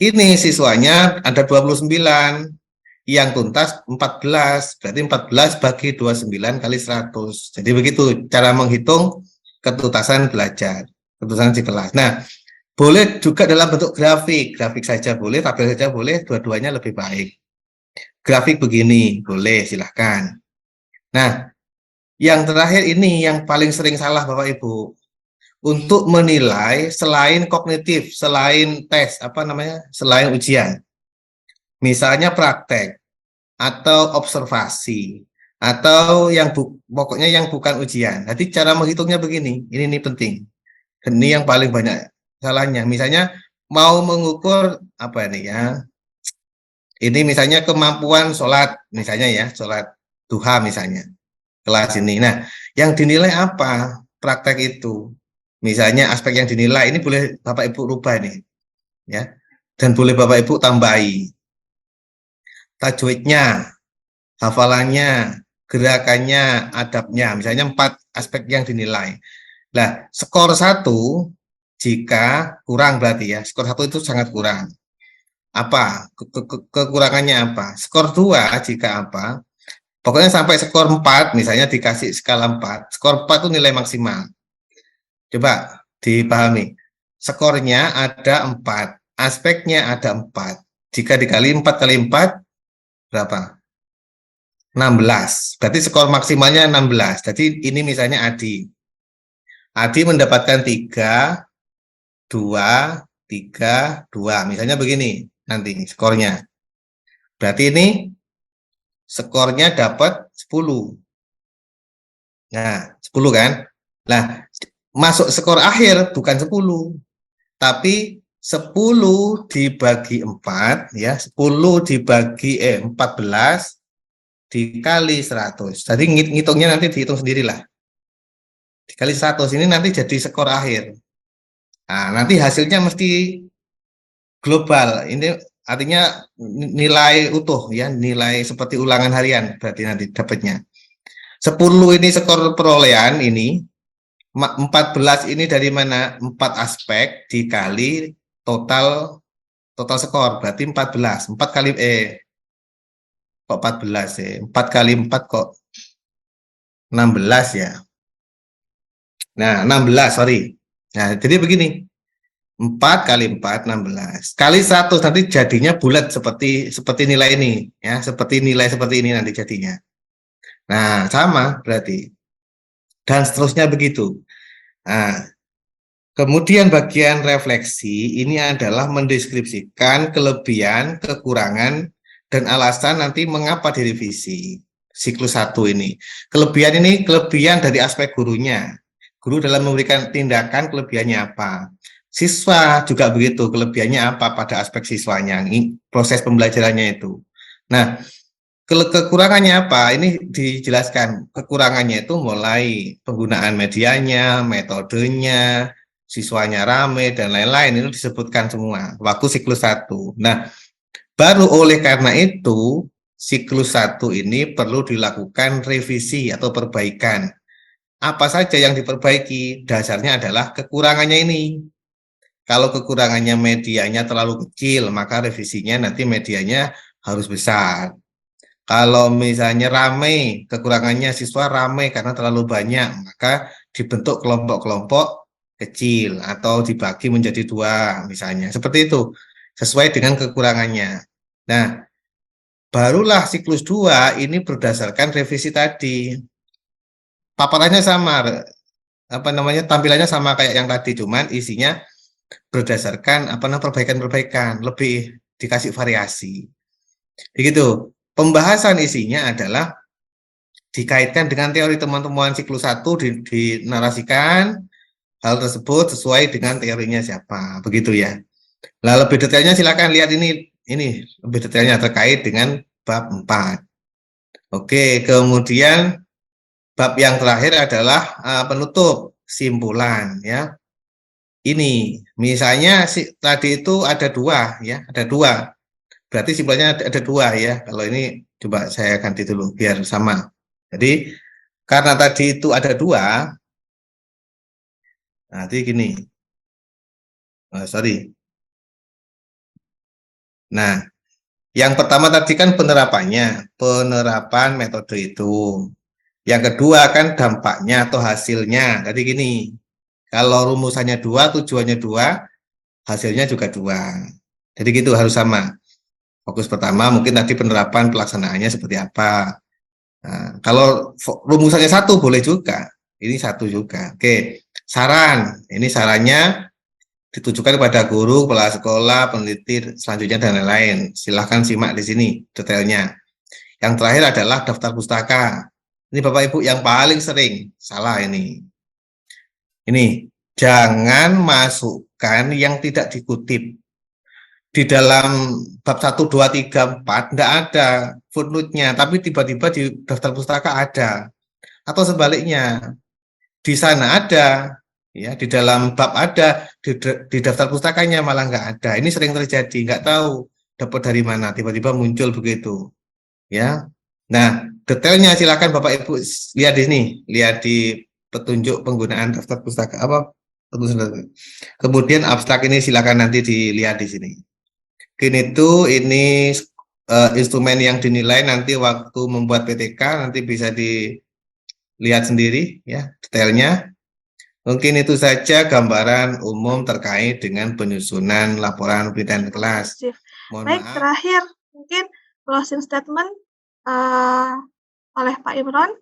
Ini siswanya ada 29, yang tuntas 14, berarti 14 bagi 29 kali 100. Jadi begitu cara menghitung ketuntasan belajar, ketuntasan di kelas. Nah, boleh juga dalam bentuk grafik, grafik saja boleh, tabel saja boleh, dua-duanya lebih baik. Grafik begini, boleh, silahkan. Nah, yang terakhir ini yang paling sering salah Bapak Ibu. Untuk menilai selain kognitif, selain tes, apa namanya, selain ujian. Misalnya praktek, atau observasi, atau yang pokoknya yang bukan ujian. Jadi cara menghitungnya begini, ini penting. Ini yang paling banyak salahnya. Misalnya mau mengukur apa ini ya, ini misalnya kemampuan sholat, misalnya ya, sholat duha misalnya, kelas ini. Nah, yang dinilai apa? Praktek itu. Misalnya aspek yang dinilai, ini boleh Bapak Ibu rubah nih, ya. Dan boleh Bapak Ibu tambahi. Tajwidnya, hafalannya, gerakannya, adabnya, misalnya 4 aspek yang dinilai. Nah, skor 1 jika kurang berarti ya, skor 1 itu sangat kurang. Apa? Kekurangannya apa? Skor 2 jika apa? Pokoknya sampai skor 4, misalnya dikasih skala 4. Skor 4 itu nilai maksimal. Coba dipahami. Skornya ada 4, aspeknya ada 4. Jika dikali 4 kali 4, berapa? 16. Berarti skor maksimalnya 16. Jadi ini misalnya Adi. Adi mendapatkan 3, 2, 3, 2. Misalnya begini nanti skornya. Berarti ini skornya dapat 10. Nah, 10 kan? Nah, masuk skor akhir bukan 10, tapi 10 dibagi 4 ya, 10 dibagi 14 dikali 100. Jadi ngitungnya nanti dihitung sendirilah. Dikali 100 ini nanti jadi skor akhir. Nah, nanti hasilnya mesti global. Ini artinya nilai utuh ya, nilai seperti ulangan harian berarti nanti dapatnya. 10 ini skor perolehan ini, 14 ini dari mana? 4 aspek dikali total skor berarti 14. 4 kali kok 14 ya? 4 kali 4 kok 16 ya. Nah, 16 sorry. Nah, jadi begini. 4 kali 4, 16. Kali 100 nanti jadinya bulat seperti nilai ini ya, seperti nilai seperti ini nanti jadinya. Nah, sama berarti. Dan seterusnya begitu. Nah, kemudian bagian refleksi ini adalah mendeskripsikan kelebihan, kekurangan, dan alasan nanti mengapa direvisi siklus 1 ini. Kelebihan ini kelebihan dari aspek gurunya. Guru dalam memberikan tindakan kelebihannya apa. Siswa juga begitu, kelebihannya apa pada aspek siswanya, proses pembelajarannya itu. Nah, kekurangannya apa? Ini dijelaskan. Kekurangannya itu mulai penggunaan medianya, metodenya, siswanya rame, dan lain-lain. Ini disebutkan semua, waktu siklus 1. Nah, baru oleh karena itu, siklus 1 ini perlu dilakukan revisi atau perbaikan. Apa saja yang diperbaiki? Dasarnya adalah kekurangannya ini. Kalau kekurangannya medianya terlalu kecil, maka revisinya nanti medianya harus besar. Kalau misalnya ramai, kekurangannya siswa ramai karena terlalu banyak, maka dibentuk kelompok-kelompok kecil atau dibagi menjadi 2 misalnya. Seperti itu, sesuai dengan kekurangannya. Nah, barulah siklus 2 ini berdasarkan revisi tadi. Paparannya sama, apa namanya, tampilannya sama kayak yang tadi, cuman isinya berdasarkan apa namanya perbaikan-perbaikan, lebih dikasih variasi. Begitu. pembahasan isinya adalah dikaitkan dengan teori teman-teman siklus 1 dinarasikan hal tersebut sesuai dengan teorinya siapa, begitu ya. Nah, lebih detailnya silakan lihat ini lebih detailnya terkait dengan bab 4. Oke, kemudian bab yang terakhir adalah penutup simpulan ya. Ini misalnya tadi itu ada 2 ya, ada 2. Berarti simpulannya ada 2 ya. Kalau ini coba saya ganti dulu biar sama. Jadi karena tadi itu ada 2, nanti gini. Sorry. Nah, yang pertama tadi kan penerapan metode itu. Yang kedua kan dampaknya atau hasilnya. Tadi gini, kalau rumusannya 2, tujuannya 2, hasilnya juga 2. Jadi gitu harus sama. Fokus pertama mungkin tadi penerapan pelaksanaannya seperti apa. Nah, kalau rumusannya 1 boleh juga. Ini 1 juga. Oke, saran. Ini sarannya ditujukan kepada guru, kepala sekolah, peneliti, selanjutnya dan lain-lain. Silahkan simak di sini detailnya. Yang terakhir adalah daftar pustaka. Ini Bapak Ibu yang paling sering salah ini. Ini, jangan masukkan yang tidak dikutip. Di dalam bab 1, 2, 3, 4 tidak ada footnote-nya, tapi tiba-tiba di daftar pustaka ada. Atau sebaliknya, di sana ada, ya di dalam bab ada, di daftar pustakanya malah nggak ada. Ini sering terjadi, nggak tahu dapat dari mana, tiba-tiba muncul begitu. Ya, nah detailnya silakan Bapak Ibu lihat di sini, lihat di petunjuk penggunaan daftar pustaka apa. Kemudian abstrak ini silakan nanti dilihat di sini. Ini instrumen yang dinilai nanti waktu membuat PTK nanti bisa dilihat sendiri ya detailnya. Mungkin itu saja gambaran umum terkait dengan penyusunan laporan penelitian kelas. Mohon baik, maaf. Terakhir mungkin closing statement oleh Pak Imron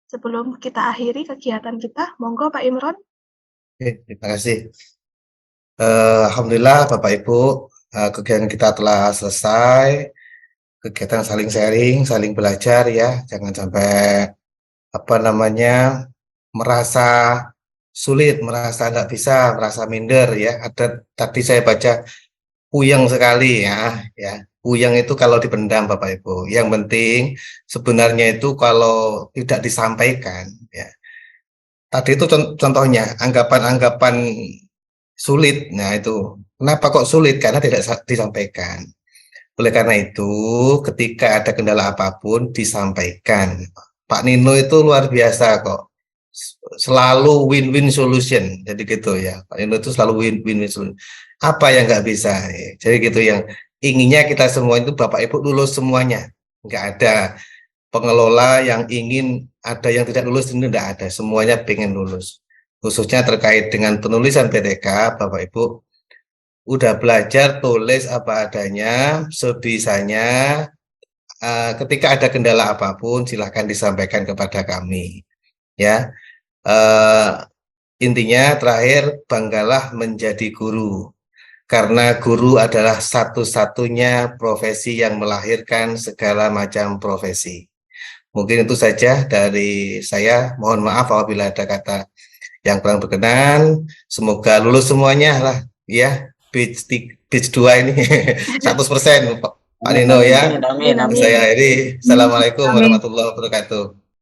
sebelum kita akhiri kegiatan kita. Monggo Pak Imron. Oke, terima kasih. Alhamdulillah Bapak Ibu, kegiatan kita telah selesai. Kegiatan saling sharing, saling belajar ya. Jangan sampai merasa sulit, merasa nggak bisa, merasa minder ya. Ada tadi saya baca puyeng sekali ya. Puyeng itu kalau dipendam Bapak Ibu. Yang penting sebenarnya itu kalau tidak disampaikan ya. Tadi itu contohnya anggapan-anggapan sulit. Nah itu kenapa kok sulit? Karena tidak disampaikan. Oleh karena itu, ketika ada kendala apapun disampaikan. Pak Nino itu luar biasa kok. Selalu win-win solution. Jadi gitu ya. Pak Nino itu selalu win-win solution. Apa yang nggak bisa? Jadi gitu yang inginnya kita semua itu Bapak Ibu lulus semuanya. Nggak ada pengelola yang ingin ada yang tidak lulus, ini tidak ada. Semuanya pengen lulus. Khususnya terkait dengan penulisan PTK, Bapak Ibu udah belajar tulis apa adanya, sebisanya. Ketika ada kendala apapun, silahkan disampaikan kepada kami. Ya, intinya terakhir banggalah menjadi guru, karena guru adalah satu-satunya profesi yang melahirkan segala macam profesi. Mungkin itu saja dari saya. Mohon maaf apabila ada kata yang kurang berkenan. Semoga lulus semuanya lah, ya. Batch 2 ini 100% Pak Nino ya. Amin. Saya ini. Assalamualaikum warahmatullahi wabarakatuh.